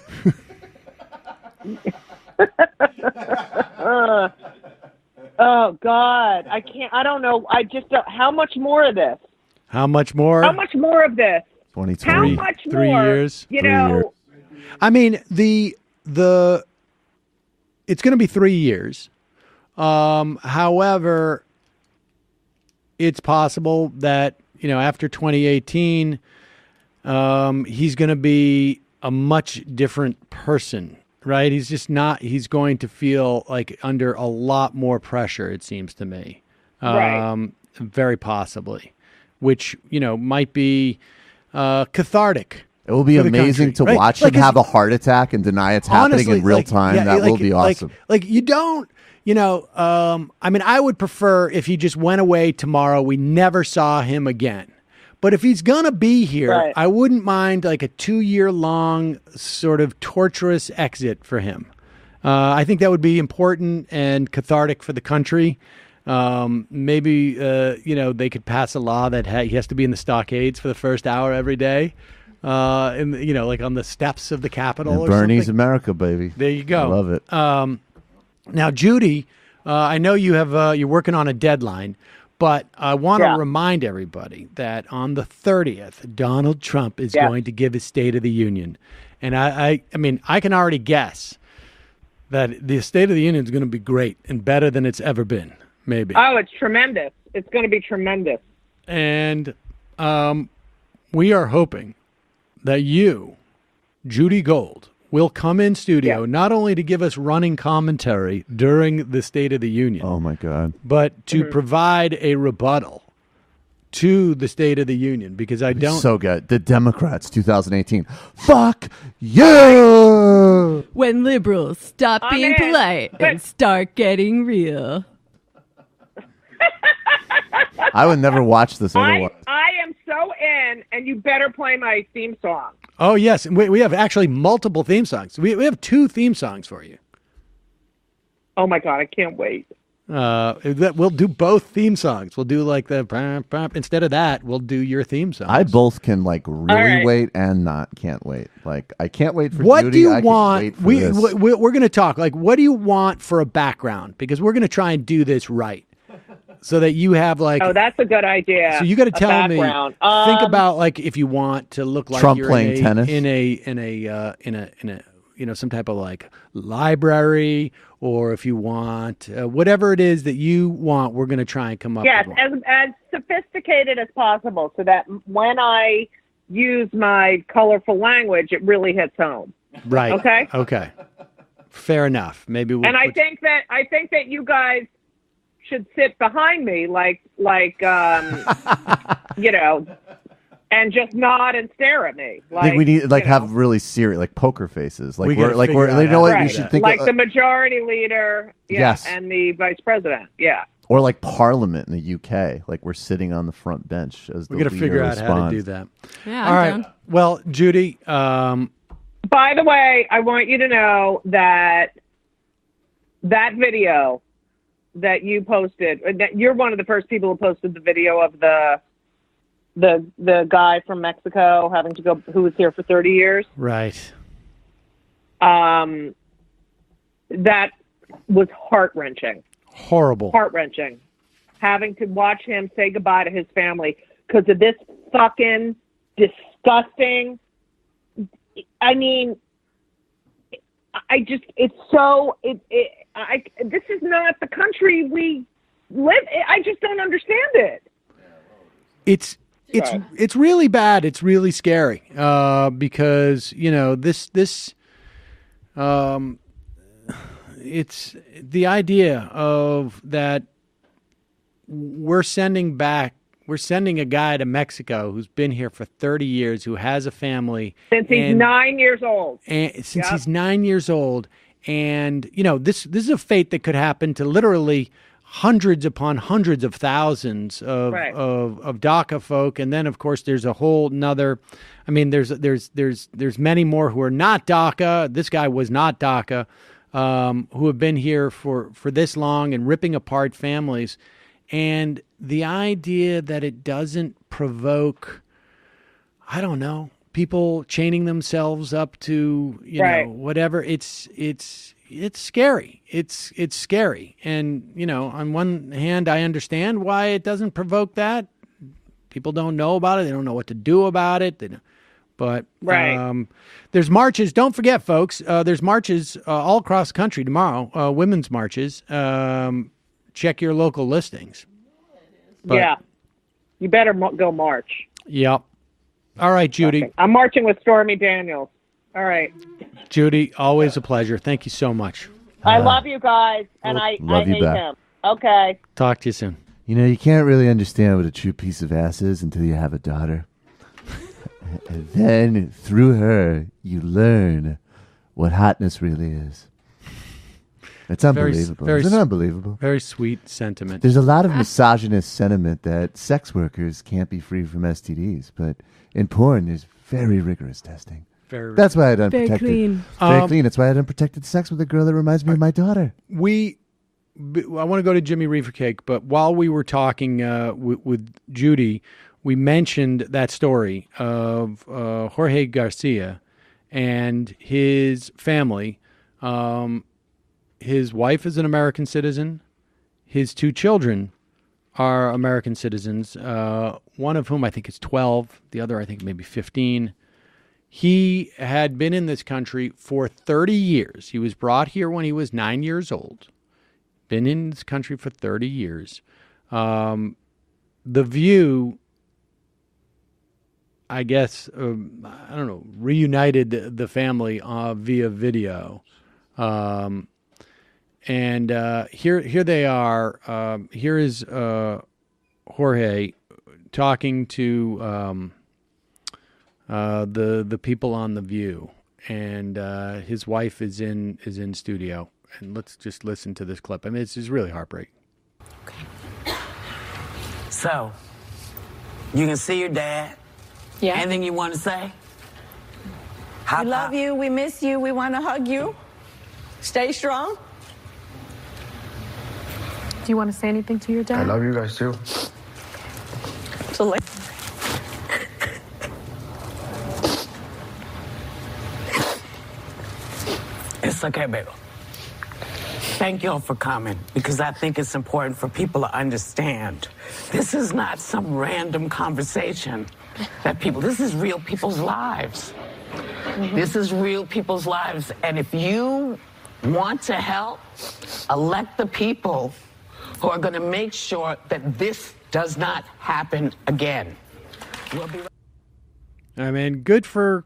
K: Oh, God. I don't know. I just don't. How much more of this?
B: How much more?
K: How much more of this?
C: 23.
K: How much
B: 3
K: more?
B: years.
K: You know.
B: I mean, the it's going to be 3 years. However, it's possible that, you know, after 2018, he's going to be a much different person, right? He's just not, he's going to feel like under a lot more pressure, it seems to me. Very possibly, which, you know, might be cathartic.
C: It will be amazing to watch him have a heart attack and deny it's happening in real time. That will be awesome.
B: Like you don't, you know, I mean, I would prefer if he just went away tomorrow, we never saw him again. But if he's going to be here, I wouldn't mind like a 2-year-long sort of torturous exit for him. I think that would be important and cathartic for the country. Maybe, you know, they could pass a law that he has to be in the stockades for the first hour every day. You know, like on the steps of the Capitol or
C: Bernie's
B: something.
C: America, baby.
B: There you go.
C: I love it.
B: Now, Judy, I know you have you're working on a deadline, but I want to remind everybody that on the 30th, Donald Trump is going to give his State of the Union. And I mean, I can already guess that the State of the Union is going to be great and better than it's ever been, maybe.
K: Oh, it's tremendous. It's going to be tremendous.
B: And we are hoping that you, Judy Gold, will come in studio not only to give us running commentary during the State of the Union.
C: Oh, my God.
B: But to provide a rebuttal to the State of the Union, because I don't...
C: So good. The Democrats, 2018. Fuck you!
D: When liberals stop being polite and start getting real.
C: I would never watch this otherwise.
K: I am so in, and you better play my theme song.
B: Oh, yes. We have actually multiple theme songs. We have 2 theme songs for you.
K: Oh, my God. I can't wait.
B: We'll do both theme songs. We'll do like the instead of that, we'll do your theme song.
C: I both can like really wait and can't wait. Like I can't wait for
B: what
C: Judy.
B: do you
C: I
B: want?
C: Can wait for this.
B: We're going to talk. Like, what do you want for a background? Because we're going to try and do this right, so that you have like.
K: Oh, that's a good idea.
B: So you got to tell me. Think about like if you want to look like
C: Trump
B: you're
C: playing tennis
B: in a some type of like library, or if you want whatever it is that you want, we're going to try and come up with one.
K: as sophisticated as possible, so that when I use my colorful language, it really hits home.
B: Right.
K: Okay.
B: Okay. Fair enough. Maybe we'll.
K: And I think that you guys should sit behind me, like you know. And just nod and stare at me.
C: I think we need have really serious poker faces. Like we're you know what you should think
K: like
C: of,
K: the majority leader,
C: yes,
K: and the vice president,
C: or like Parliament in the UK. Like we're sitting on the front bench as the
B: we got to figure out
C: responds.
B: how to do that.
D: Yeah,
B: all right.
D: down.
B: Well, Judy.
K: By the way, I want you to know that video that you posted, that you're one of the first people who posted the video of the guy from Mexico having to go, who was here for 30 years.
B: Right.
K: That was heart-wrenching.
B: Horrible.
K: Heart-wrenching. Having to watch him say goodbye to his family because of this fucking disgusting. I mean, this is not the country we live in. I just don't understand it.
B: It's really bad. It's really scary because it's the idea of that we're sending a guy to Mexico who's been here for 30 years, who has a family
K: since he's 9 years old.
B: He's 9 years old, and this is a fate that could happen to literally hundreds upon hundreds of thousands of DACA folk, and then of course there's a whole nother. I mean, there's many more who are not DACA. This guy was not DACA, who have been here for this long and ripping apart families, and the idea that it doesn't provoke, I don't know, people chaining themselves up to whatever. It's scary. It's scary. And, on one hand, I understand why it doesn't provoke that. People don't know about it. They don't know what to do about it. But there's marches. Don't forget, folks, there's marches all across the country tomorrow, women's marches. Check your local listings.
K: But, you better go march.
B: Yep. All right, Judy.
K: Okay. I'm marching with Stormy Daniels. All right.
B: Judy, always a pleasure. Thank you so much.
K: I love you guys, and I hate him. Okay.
B: Talk to you soon.
C: You can't really understand what a true piece of ass is until you have a daughter. And then, through her, you learn what hotness really is. It's unbelievable. Isn't it unbelievable?
B: Very sweet sentiment.
C: There's a lot of misogynist sentiment that sex workers can't be free from STDs, but in porn, there's very rigorous testing. That's why I done
D: very
C: protected.
D: Clean.
C: Very clean. That's why I done protected sex with a girl that reminds me of my daughter.
B: I want to go to Jimmy Reefer Cake, but while we were talking with Judy, we mentioned that story of Jorge Garcia and his family. His wife is an American citizen. His 2 children are American citizens, one of whom I think is 12, the other I think maybe 15. He had been in this country for 30 years. He was brought here when he was 9 years old. Been in this country for 30 years. The View, I guess, I don't know, reunited the family via video. And here they are. Here is Jorge talking to the people on The View, and his wife is in studio. And let's just listen to this clip. I mean, it's really heartbreaking.
M: So, you can see your dad.
N: Yeah.
M: Anything you want to say?
N: We love you. We miss you. We want to hug you. Stay strong.
O: Do you want to say anything to your dad?
P: I love you guys too.
N: So like.
M: It's okay, baby. Thank y'all for coming, because I think it's important for people to understand. This is not some random conversation this is real people's lives. This is real people's lives. And if you want to help, elect the people who are going to make sure that this does not happen again. We'll be right.
B: I mean, good for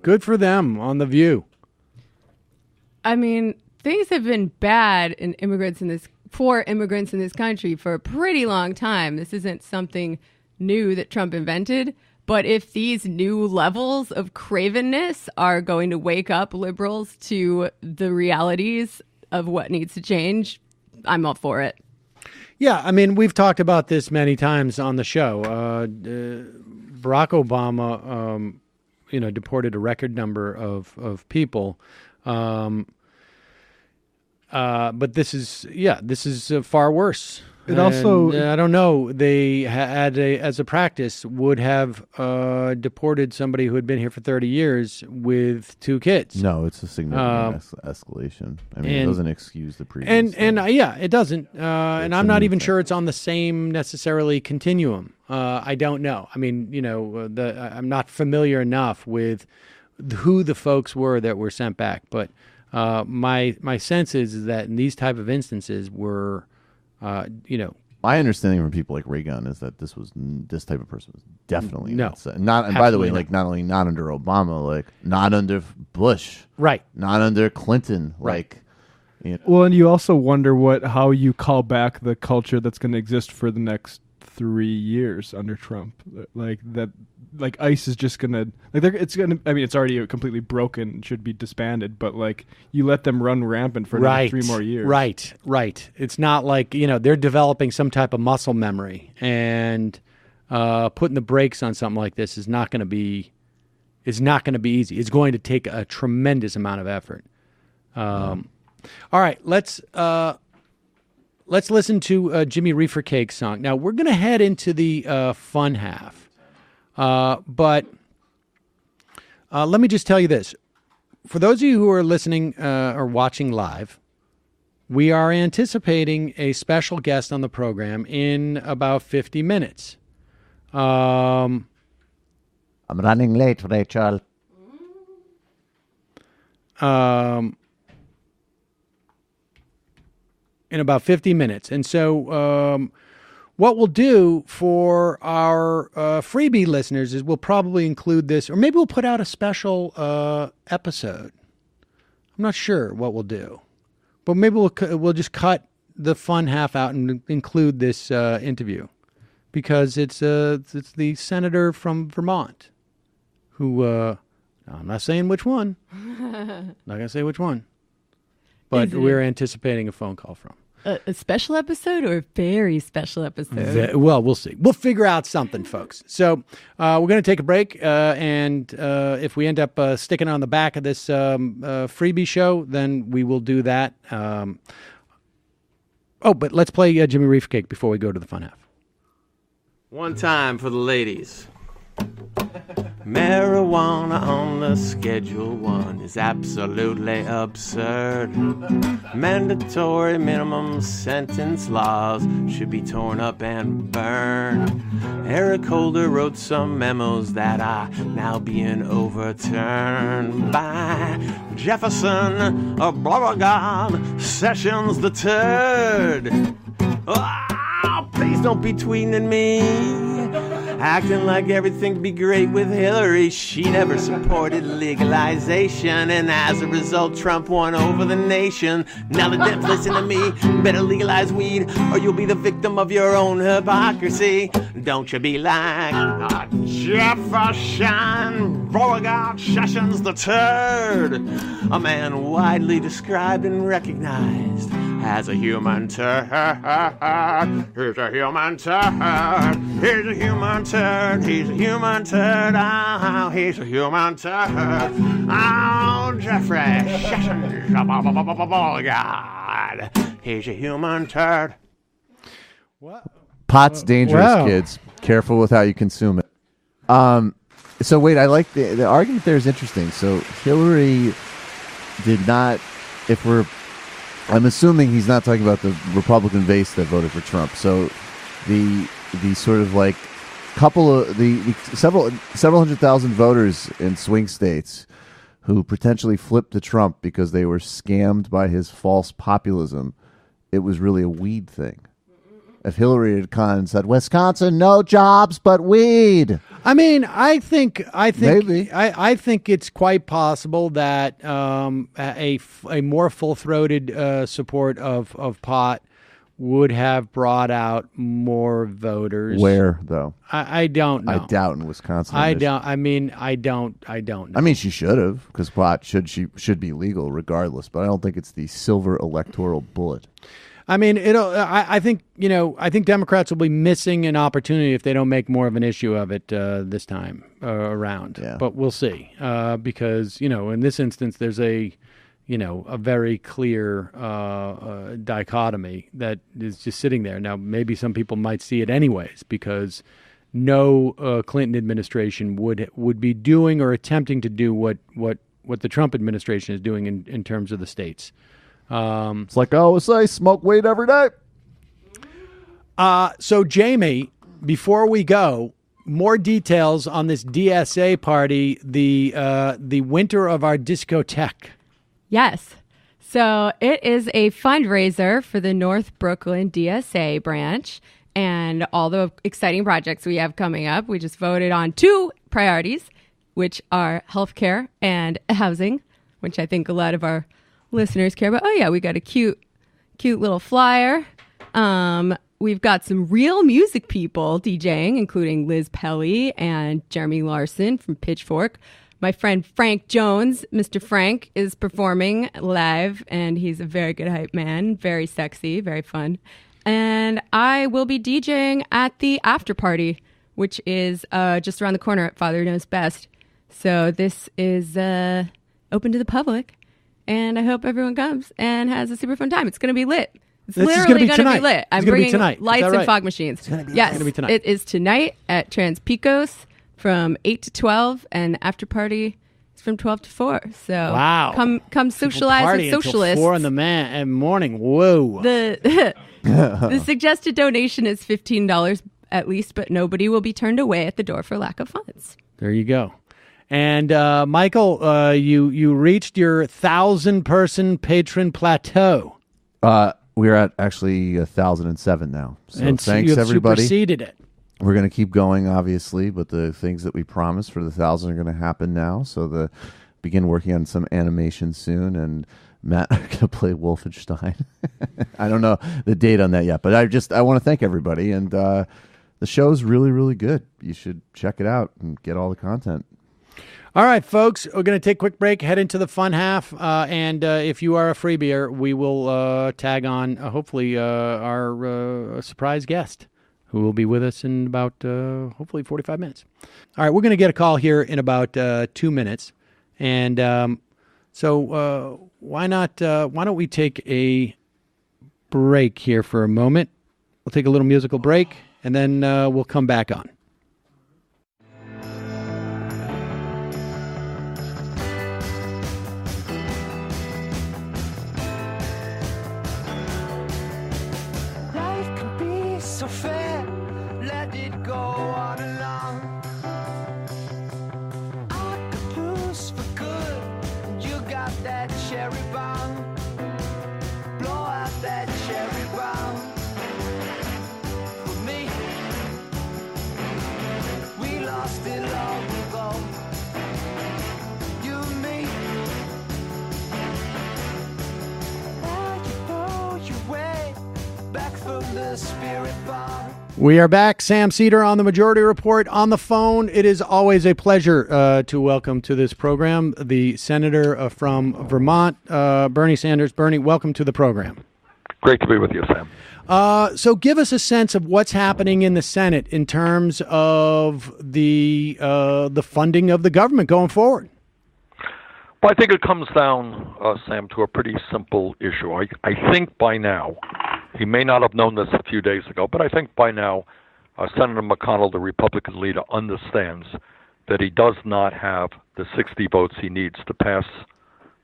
B: them on The View.
D: I mean, things have been bad for immigrants in this country for a pretty long time. This isn't something new that Trump invented. But if these new levels of cravenness are going to wake up liberals to the realities of what needs to change, I'm all for it.
B: Yeah, I mean, we've talked about this many times on the show. Barack Obama, deported a record number of people. But this is far worse.
H: It also,
B: I don't know. They had as a practice would have deported somebody who had been here for 30 years with 2 kids.
C: No, it's a significant escalation. I mean, it doesn't excuse the previous.
B: It doesn't. And I'm not even sure it's on the same necessarily continuum. I don't know. I mean, I'm not familiar enough with who the folks were that were sent back, but my sense is that in these type of instances were.
C: My understanding from people like Reagan is that this type of person was definitely not. And by the way, like not only not under Obama, like not under Bush,
B: right?
C: Not under Clinton, right?
H: Well, and you also wonder how you call back the culture that's going to exist for the next 3 years under Trump, like ICE is just gonna it's already completely broken, should be disbanded, but like you let them run rampant for another 3 more years.
B: Right. It's not like they're developing some type of muscle memory, and putting the brakes on something like this is not going to be easy. It's going to take a tremendous amount of effort. All right, let's listen to Jimmy Reefer Cake's song. Now we're going to head into the fun half. But let me just tell you this. For those of you who are listening or watching live, we are anticipating a special guest on the program in about 50 minutes.
C: I'm running late, Rachel.
B: In about 50 minutes. And so what we'll do for our freebie listeners is we'll probably include this, or maybe we'll put out a special episode. I'm not sure what we'll do. But maybe we'll just cut the fun half out and include this interview. Because it's the senator from Vermont who, I'm not saying which one. Not going to say which one. But we're anticipating a phone call from.
D: A special episode or a very special episode?
B: Well, we'll see. We'll figure out something, folks. So we're going to take a break, and if we end up sticking on the back of this freebie show, then we will do that. But let's play Jimmy Reefer Cake before we go to the fun half.
Q: One time for the ladies.
C: Marijuana on the Schedule 1 is absolutely absurd. Mandatory minimum sentence laws should be torn up and burned. Eric Holder wrote some memos that are now being overturned by Jefferson of Beauregard, Sessions the Turd. Oh, please don't be tweeting me, acting like everything'd be great with Hillary. She never supported legalization, and as a result, Trump won over the nation. Now the Dems, listen to me, better legalize weed, or you'll be the victim of your own hypocrisy. Don't you be like Jefferson Beauregard Sessions the Turd, a man widely described and recognized as a human turd. He's a human turd. He's a human turd. He's a human turd. Oh, he's a human turd. Oh, Jeffrey Sessions Beauregard. He's a human turd.
B: What?
C: Pot's dangerous,
B: Wow.
C: kids. Careful with how you consume it. So wait, I like the argument there is interesting. So Hillary did not, I'm assuming he's not talking about the Republican base that voted for Trump. So the sort of like couple of the several hundred thousand voters in swing states who potentially flipped to Trump because they were scammed by his false populism. It was really a weed thing. If Hillary had come and said, Wisconsin, no jobs but weed.
B: I mean, I think
C: Maybe.
B: I think it's quite possible that a more full-throated support of pot would have brought out more voters.
C: Where though?
B: I don't know.
C: I doubt in Wisconsin.
B: I don't know.
C: I mean, she should have, because pot should be legal regardless. But I don't think it's the silver electoral bullet.
B: I mean, I think Democrats will be missing an opportunity if they don't make more of an issue of it this time around.
C: Yeah.
B: But we'll see, because in this instance, there's a very clear dichotomy that is just sitting there. Now, maybe some people might see it anyways, because no Clinton administration would be doing or attempting to do what the Trump administration is doing in terms of the states.
C: It's like I always say, smoke weed every day.
B: So, Jamie, before we go, more details on this DSA party, the winter of our discotheque.
D: Yes. So it is a fundraiser for the North Brooklyn DSA branch and all the exciting projects we have coming up. We just voted on 2 priorities, which are healthcare and housing, which I think a lot of our listeners care about. Oh yeah, we got a cute little flyer. We've got some real music people DJing, including Liz Pelly and Jeremy Larson from Pitchfork. My friend Frank Jones, Mr. Frank, is performing live, and he's a very good hype man, very sexy, very fun. And I will be DJing at the after party, which is just around the corner at Father Knows Best. So this is open to the public. And I hope everyone comes and has a super fun time. It's going to be lit. It's literally going to be lit. I'm bringing lights and fog machines. Yes, it is tonight at Trans Picos from 8 to 12, and after party is from 12 to 4. So
B: wow,
D: come socialize with socialists.
B: Until 4 in the morning. Whoa.
D: The suggested donation is $15 at least, but nobody will be turned away at the door for lack of funds.
B: There you go. And Michael, you reached your 1,000-person patron plateau.
C: We're at actually 1,007 now. So
B: and
C: thanks,
B: you have
C: everybody.
B: Superseded it.
C: We're going to keep going, obviously, but the things that we promised for the 1,000 are going to happen now. So begin working on some animation soon, and Matt are going to play Wolfenstein. I don't know the date on that yet, but I want to thank everybody, and the show's really, really good. You should check it out and get all the content.
B: All right, folks, we're going to take a quick break, head into the fun half, and if you are a freebieer, we will tag on, hopefully, our surprise guest, who will be with us in about, hopefully, 45 minutes. All right, we're going to get a call here in about 2 minutes, and so why don't we take a break here for a moment? We'll take a little musical break, and then we'll come back on. We are back. Sam Cedar on the Majority Report. On the phone, it is always a pleasure to welcome to this program the senator from Vermont, Bernie Sanders. Bernie, welcome to the program.
P: Great to be with you, Sam.
B: So give us a sense of what's happening in the Senate in terms of the funding of the government going forward.
P: Well, I think it comes down, Sam, to a pretty simple issue. I think by now, he may not have known this a few days ago, but I think by now Senator McConnell, the Republican leader, understands that he does not have the 60 votes he needs to pass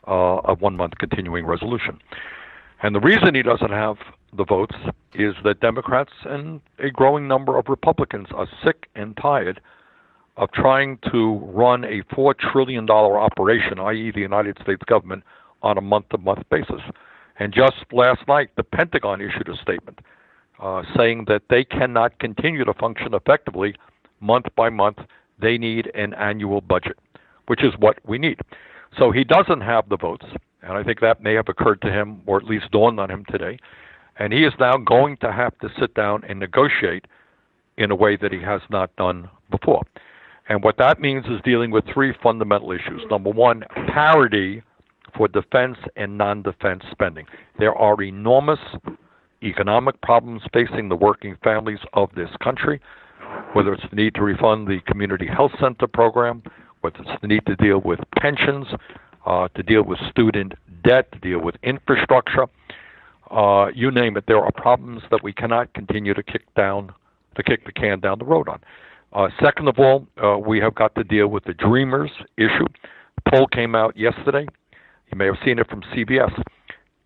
P: a one-month continuing resolution. And the reason he doesn't have the votes is that Democrats and a growing number of Republicans are sick and tired of trying to run a $4 trillion operation, i.e. the United States government, on a month-to-month basis. And just last night, the Pentagon issued a statement saying that they cannot continue to function effectively month by month. They need an annual budget, which is what we need. So he doesn't have the votes, and I think that may have occurred to him, or at least dawned on him today. And he is now going to have to sit down and negotiate in a way that he has not done before. And what that means is dealing with three fundamental issues. Number one, parity for defense and non-defense spending. There are enormous economic problems facing the working families of this country, whether it's the need to refund the community health center program, whether it's the need to deal with pensions, to deal with student debt, to deal with infrastructure. You name it, there are problems that we cannot continue to kick the can down the road on. Second of all, we have got to deal with the Dreamers issue. A poll came out yesterday. You may have seen it from CBS.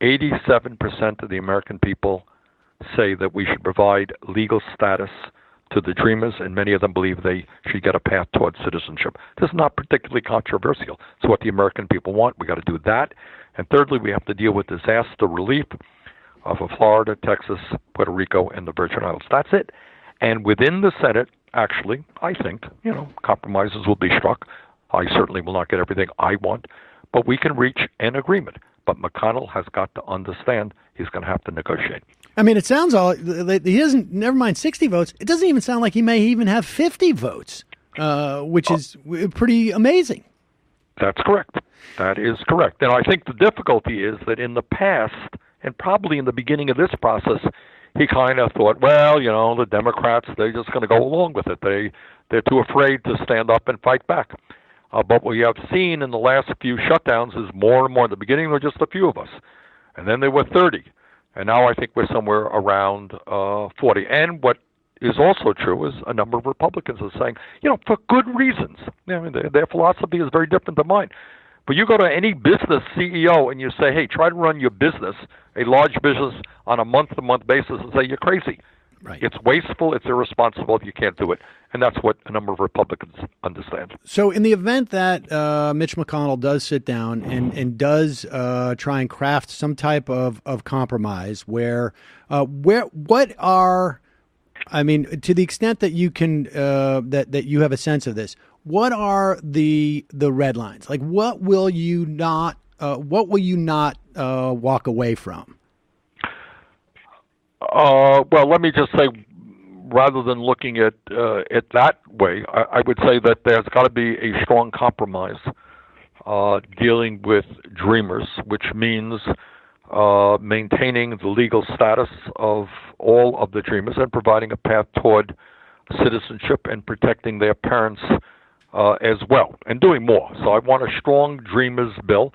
P: 87% of the American people say that we should provide legal status to the Dreamers, and many of them believe they should get a path towards citizenship. This is not particularly controversial. It's what the American people want. We got to do that. And thirdly, we have to deal with disaster relief of Florida, Texas, Puerto Rico, and the Virgin Islands. That's it. And within the Senate, actually, I think, compromises will be struck. I certainly will not get everything I want, but we can reach an agreement. But McConnell has got to understand he's going to have to negotiate.
B: I mean, it sounds he doesn't, never mind 60 votes, it doesn't even sound like he may even have 50 votes, which is pretty amazing.
P: That's correct. That is correct. And I think the difficulty is that in the past, and probably in the beginning of this process, he kind of thought, well, the Democrats, they're just going to go along with it. They're too afraid to stand up and fight back. But what we have seen in the last few shutdowns is more and more. In the beginning, there were just a few of us, and then there were 30. And now I think we're somewhere around 40. And what is also true is a number of Republicans are saying, for good reasons. Their philosophy is very different than mine. But you go to any business CEO and you say, hey, try to run your business, a large business, on a month-to-month basis, and say you're crazy.
B: Right.
P: It's wasteful. It's irresponsible if you can't do it. And that's what a number of Republicans understand.
B: So in the event that Mitch McConnell does sit down and does try and craft some type of compromise to the extent that you can, that you have a sense of this, what are the red lines? Like, what will you not walk away from?
P: Well, let me just say, rather than looking at it that way, I would say that there's got to be a strong compromise dealing with Dreamers, which means maintaining the legal status of all of the Dreamers and providing a path toward citizenship and protecting their parents as well, and doing more. So I want a strong Dreamers bill.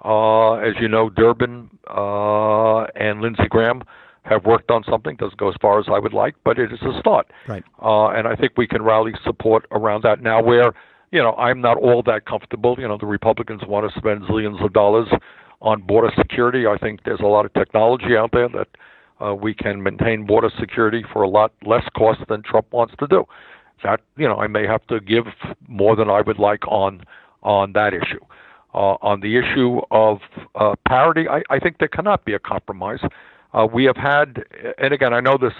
P: As you know, Durbin and Lindsey Graham have worked on something. Doesn't go as far as I would like, but it is a start.
B: Right.
P: And I think we can rally support around that. Now, where, I'm not all that comfortable. The Republicans want to spend zillions of dollars on border security. I think there's a lot of technology out there that we can maintain border security for a lot less cost than Trump wants to do. That, I may have to give more than I would like on that issue. On the issue of parity, I think there cannot be a compromise. We have had, and again, I know this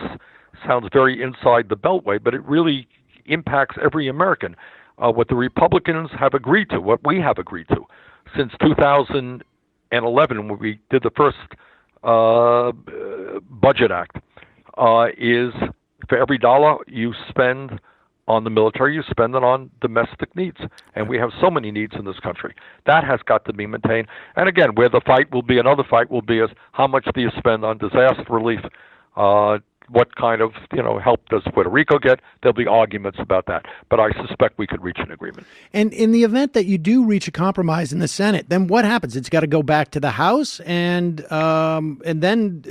P: sounds very inside the Beltway, but it really impacts every American. What the Republicans have agreed to, what we have agreed to, since 2011, when we did the first Budget Act, is For every dollar you spend on the military, you spend it on domestic needs. And we have so many needs in this country. That has got to be maintained. And again, where the fight will be, another fight will be is how much do you spend on disaster relief? What kind of help does Puerto Rico get? There'll be arguments about that, but I suspect we could reach an agreement.
B: And in the event that you do reach a compromise in the Senate, then what happens? It's got to go back to the House, and then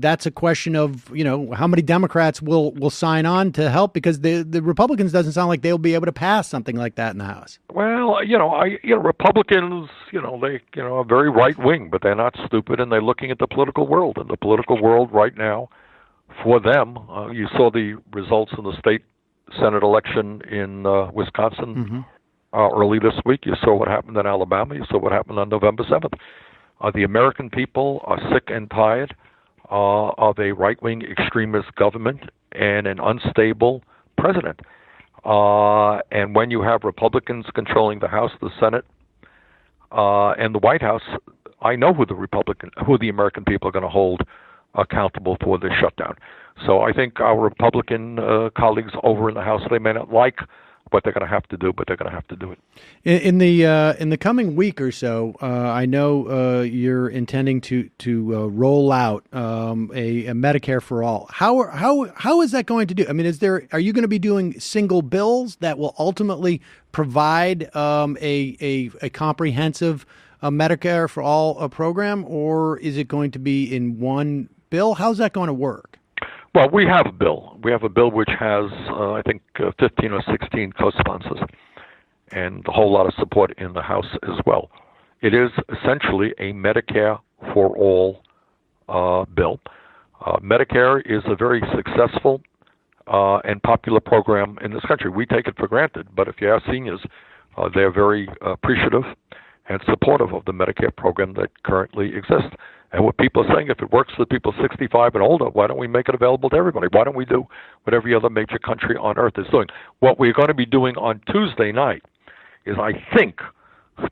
B: that's a question of how many Democrats will sign on to help, because the Republicans doesn't sound like they'll be able to pass something like that in the House.
P: Well, Republicans, they are very right wing, but they're not stupid, and they're looking at the political world, and the political world right now. For them, you saw the results in the state Senate election in Wisconsin early this week. You saw what happened in Alabama. You saw what happened on November 7th. The American people are sick and tired of a right-wing extremist government and an unstable president. And when you have Republicans controlling the House, the Senate, and the White House, I know who the American people are going to hold accountable for this shutdown. So I think our Republican colleagues over in the House, they may not like what they're going to have to do, but they're going to have to do it.
B: In the coming week or so, I know you're intending to roll out a Medicare for all. How is that going to do? I mean, are you going to be doing single bills that will ultimately provide a comprehensive Medicare for all program, or is it going to be in one bill? How's that going to work?
P: Well, we have a bill. We have a bill which has, I think, 15 or 16 co-sponsors and a whole lot of support in the House as well. It is essentially a Medicare for all bill. Medicare is a very successful and popular program in this country. We take it for granted, but if you ask seniors, they're very appreciative and supportive of the Medicare program that currently exists. And what people are saying, if it works for people 65 and older, why don't we make it available to everybody? Why don't we do what every other major country on earth is doing? What we're going to be doing on Tuesday night is, I think,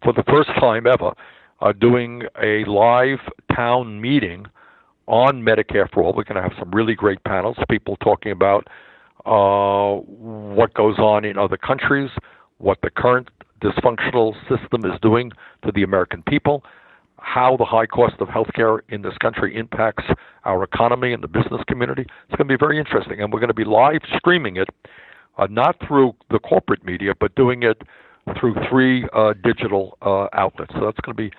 P: for the first time ever, doing a live town meeting on Medicare for all. We're going to have some really great panels, people talking about what goes on in other countries, what the current dysfunctional system is doing to the American people, how the high cost of health care in this country impacts our economy and the business community. It's going to be very interesting, and we're going to be live streaming it, not through the corporate media, but doing it through 3 digital outlets. So that's going to be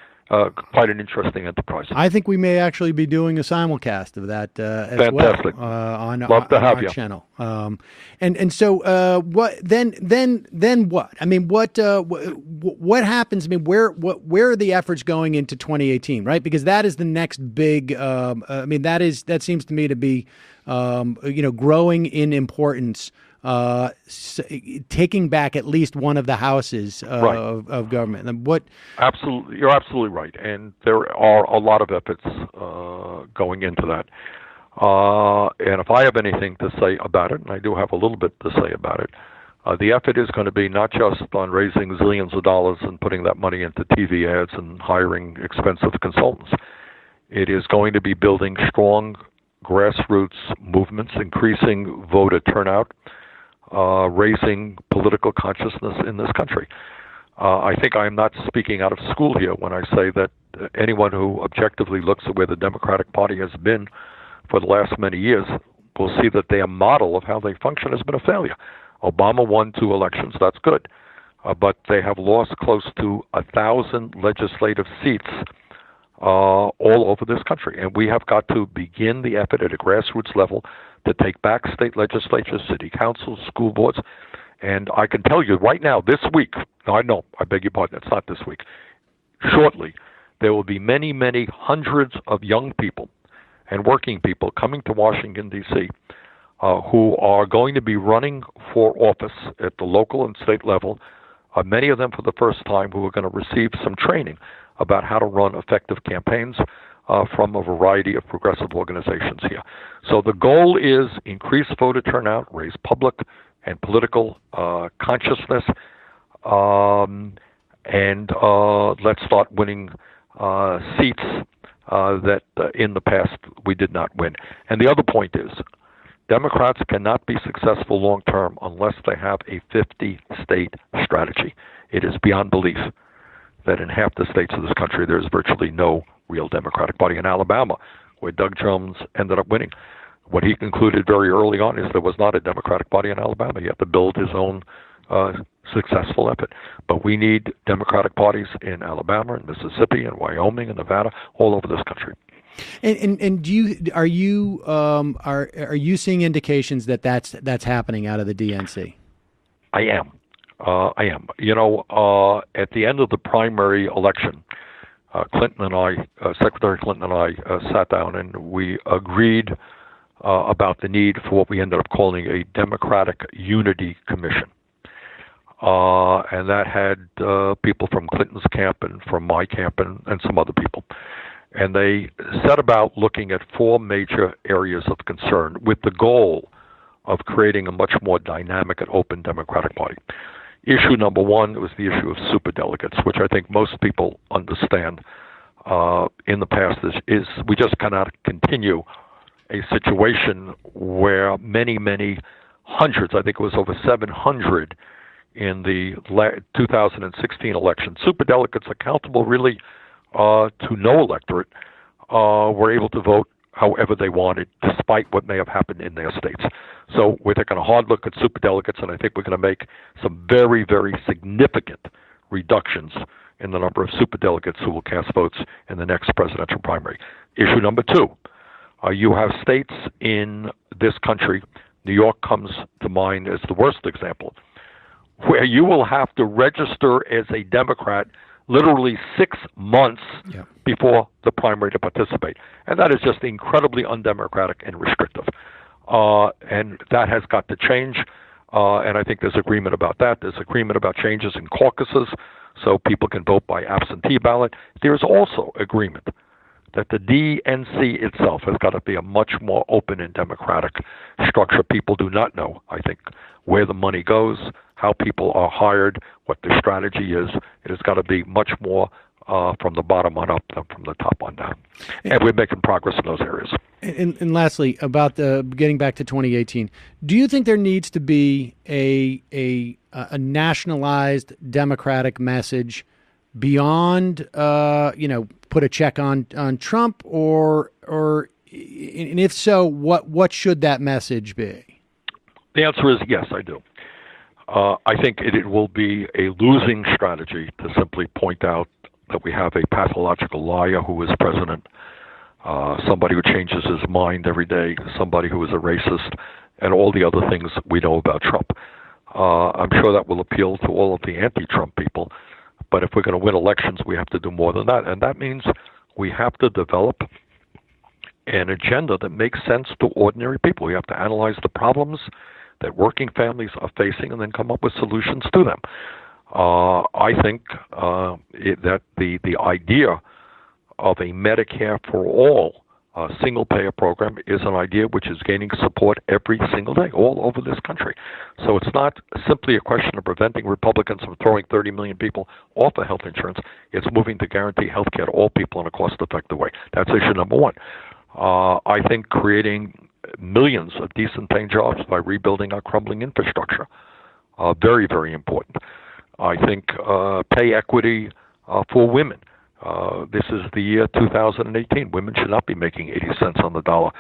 P: quite an interesting enterprise.
B: I think we may actually be doing a simulcast of that as
P: Fantastic.
B: well on
P: our
B: channel. And so what then what? I mean, what happens? I mean, where are the efforts going into 2018? Right, because that is the next big. I mean, that seems to me to be growing in importance. Taking back at least one of the houses of government. And
P: Absolutely, you're absolutely right, and there are a lot of efforts going into that. And if I have anything to say about it, and I do have a little bit to say about it, the effort is going to be not just on raising zillions of dollars and putting that money into TV ads and hiring expensive consultants. It is going to be building strong grassroots movements, increasing voter turnout, raising political consciousness in this country. I think I'm not speaking out of school here when I say that anyone who objectively looks at where the Democratic Party has been for the last many years will see that their model of how they function has been a failure. Obama won 2 elections, that's good, but they have lost close to 1,000 legislative seats all over this country, and we have got to begin the effort at a grassroots level to take back state legislatures, city councils, school boards. And I can tell you right now, this week, I beg your pardon, it's not this week, shortly, there will be many, many hundreds of young people and working people coming to Washington, D.C., who are going to be running for office at the local and state level, many of them for the first time, who are going to receive some training about how to run effective campaigns from a variety of progressive organizations here. So the goal is increase voter turnout, raise public and political consciousness, and let's start winning seats that in the past we did not win. And the other point is Democrats cannot be successful long term unless they have a 50-state strategy. It is beyond belief that in half the states of this country there's virtually no real Democratic Party. In Alabama, where Doug Jones ended up winning, what he concluded very early on is there was not a Democratic Party in Alabama. He had to build his own successful effort. But we need Democratic parties in Alabama and Mississippi and Wyoming and Nevada, all over this country.
B: And are you seeing indications that that's happening out of the DNC?
P: I am. You know, at the end of the primary election, Secretary Clinton and I sat down and we agreed about the need for what we ended up calling a Democratic Unity Commission. And that had people from Clinton's camp and from my camp and some other people. And they set about looking at 4 major areas of concern with the goal of creating a much more dynamic and open Democratic Party. Issue number 1 was the issue of superdelegates, which I think most people understand in the past is we just cannot continue a situation where many hundreds, I think it was over 700 in the 2016 election, superdelegates accountable really to no electorate, were able to vote however they wanted, despite what may have happened in their states. So we're taking a hard look at superdelegates, and I think we're going to make some very, very significant reductions in the number of superdelegates who will cast votes in the next presidential primary. Issue number 2, you have states in this country, New York comes to mind as the worst example, where you will have to register as a Democrat literally 6 months before the primary to participate. And that is just incredibly undemocratic and restrictive. And that has got to change. And I think there's agreement about that. There's agreement about changes in caucuses so people can vote by absentee ballot. There's also agreement that the DNC itself has got to be a much more open and democratic structure. People do not know, I think, where the money goes, how people are hired, what their strategy is. It has got to be much more from the bottom on up than from the top on down. And we're making progress in those areas.
B: And lastly, about getting back to 2018, do you think there needs to be a nationalized Democratic message beyond, put a check on Trump, or and if so, what should that message be?
P: The answer is yes, I do. I think it will be a losing strategy to simply point out that we have a pathological liar who is president, somebody who changes his mind every day, somebody who is a racist, and all the other things we know about Trump. I'm sure that will appeal to all of the anti-Trump people. But if we're going to win elections, we have to do more than that. And that means we have to develop an agenda that makes sense to ordinary people. We have to analyze the problems that working families are facing and then come up with solutions to them. I think that the idea of a Medicare for all single-payer program is an idea which is gaining support every single day all over this country. So it's not simply a question of preventing Republicans from throwing 30 million people off of health insurance. It's moving to guarantee health care to all people in a cost-effective way. That's issue number 1. I think creating millions of decent-paying jobs by rebuilding our crumbling infrastructure, very, very important. I think pay equity for women. This is the year 2018. Women should not be making 80 cents on the dollar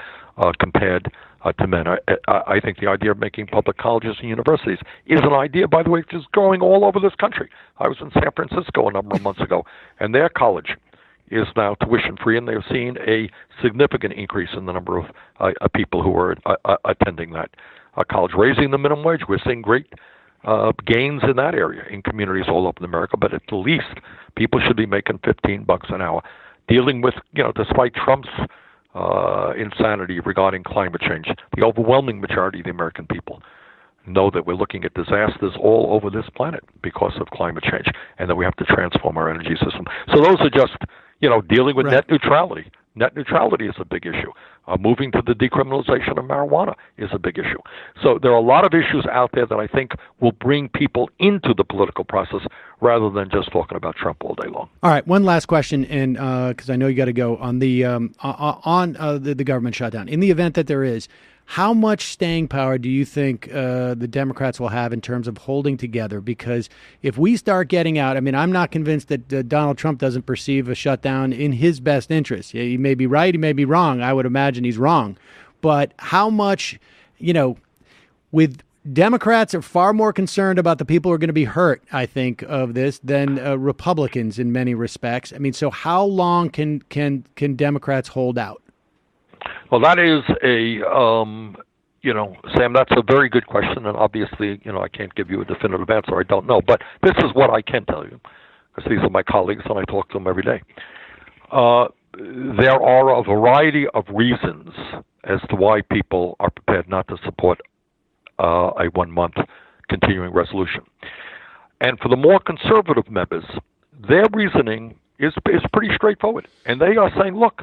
P: compared to men. I think the idea of making public colleges and universities is an idea, by the way, which is growing all over this country. I was in San Francisco a number of months ago, and their college is now tuition-free, and they've seen a significant increase in the number of people who are attending that college. Raising the minimum wage, we're seeing great gains in that area in communities all over America, but at the least, people should be making $15 an hour. Dealing with, despite Trump's insanity regarding climate change, the overwhelming majority of the American people know that we're looking at disasters all over this planet because of climate change, and that we have to transform our energy system. So those are just, dealing with net neutrality. Net neutrality is a big issue. Moving to the decriminalization of marijuana is a big issue. So there are a lot of issues out there that I think will bring people into the political process rather than just talking about Trump all day long.
B: All right, one last question, and because I know you got to go on the government shutdown. In the event that there is, how much staying power do you think the Democrats will have in terms of holding together? Because if we start getting out, I mean, I'm not convinced that Donald Trump doesn't perceive a shutdown in his best interest. He may be right, he may be wrong. I would imagine he's wrong. But how much, with Democrats are far more concerned about the people who are going to be hurt, I think, of this than Republicans in many respects. I mean, so how long can Democrats hold out?
P: Well, that is Sam, that's a very good question, and obviously, I can't give you a definitive answer. I don't know, but this is what I can tell you, because these are my colleagues, and I talk to them every day. There are a variety of reasons as to why people are prepared not to support a 1 month continuing resolution. And for the more conservative members, their reasoning is pretty straightforward. And they are saying, look,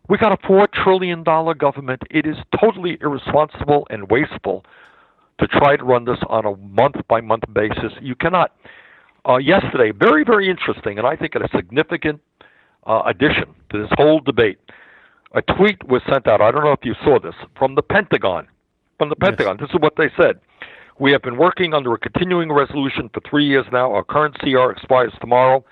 P: we got a $4 trillion government. It is totally irresponsible and wasteful to try to run this on a month-by-month basis. You cannot. Yesterday, very, very interesting, and I think a significant addition to this whole debate, a tweet was sent out, I don't know if you saw this, from the Pentagon. Yes. This is what they said. We have been working under a continuing resolution for 3 years now. Our current CR expires tomorrow.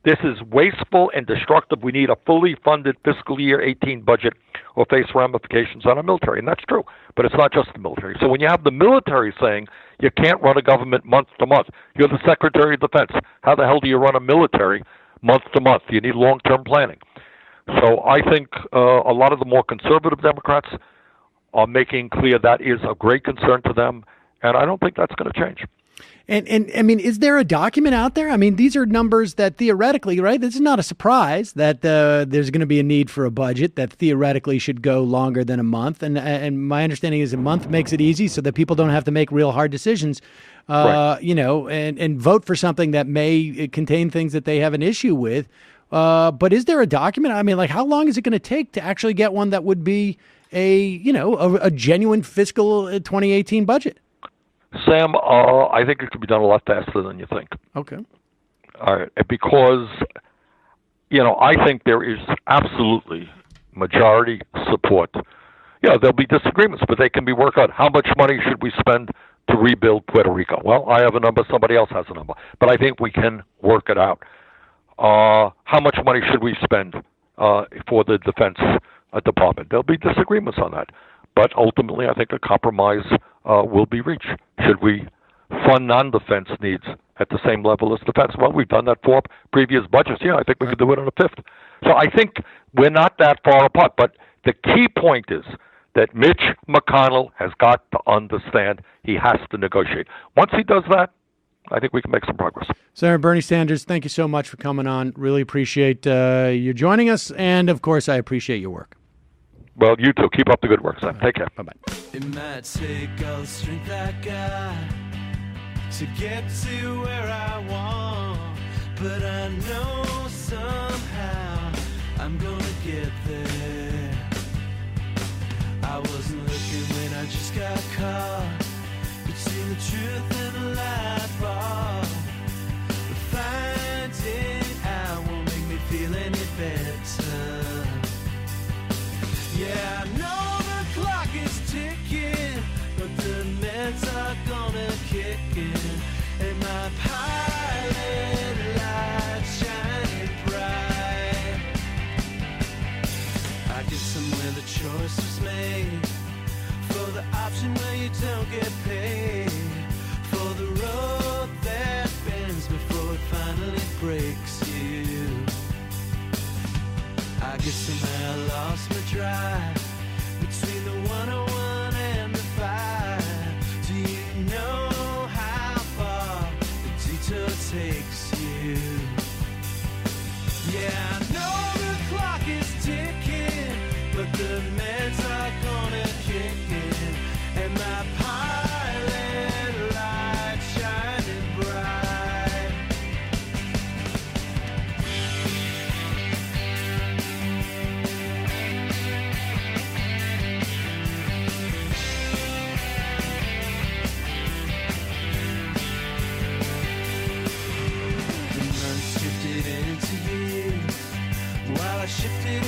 P: This is wasteful and destructive. We need a fully funded fiscal year 18 budget or face ramifications on our military. And that's true. But it's not just the military. So when you have the military saying you can't run a government month to month, you're the Secretary of Defense. How the hell do you run a military month to month? You need long-term planning. So I think a lot of the more conservative Democrats are making clear that is of great concern to them, and I don't think that's going to change.
B: And I mean, is there a document out there? I mean, these are numbers that theoretically, right? This is not a surprise that there's going to be a need for a budget that theoretically should go longer than a month. And my understanding is a month makes it easy so that people don't have to make real hard decisions, right. And vote for something that may contain things that they have an issue with. But is there a document? I mean, like, how long is it going to take to actually get one that would be a genuine fiscal 2018 budget?
P: Sam, I think it could be done a lot faster than you think.
B: Okay.
P: All right. Because, I think there is absolutely majority support. Yeah, there'll be disagreements, but they can be worked out. How much money should we spend to rebuild Puerto Rico? Well, I have a number, somebody else has a number. But I think we can work it out. How much money should we spend for the Defense Department? There'll be disagreements on that. But ultimately, I think a compromise will be reached. Should we fund non-defense needs at the same level as defense? Well, we've done that for previous budgets. Yeah, I think we could do it on a fifth. So I think we're not that far apart. But the key point is that Mitch McConnell has got to understand he has to negotiate. Once he does that, I think we can make some progress.
B: Senator Bernie Sanders, thank you so much for coming on. Really appreciate you joining us. And, of course, I appreciate your work.
P: Well, you too. Keep up the good work, Sam. Take care.
B: Bye-bye.
J: It might take all the strength I got to get to where I want, but I know somehow I'm gonna get there. I wasn't looking when I just got caught between the truth and the lie bar, but finding out won't make me feel any better. Yeah, I know the clock is ticking, but the meds are gonna kick in, and my pilot light shining bright. I get somewhere the choice was made, for the option where you don't get paid, for the road that bends before it finally breaks you. I guess somehow I lost my drive between the 101 and the 5. Do you know how far the detour takes you? Yeah, I know the clock is ticking, but the meds are gonna kick in, and my pilot light shining bright. I shifted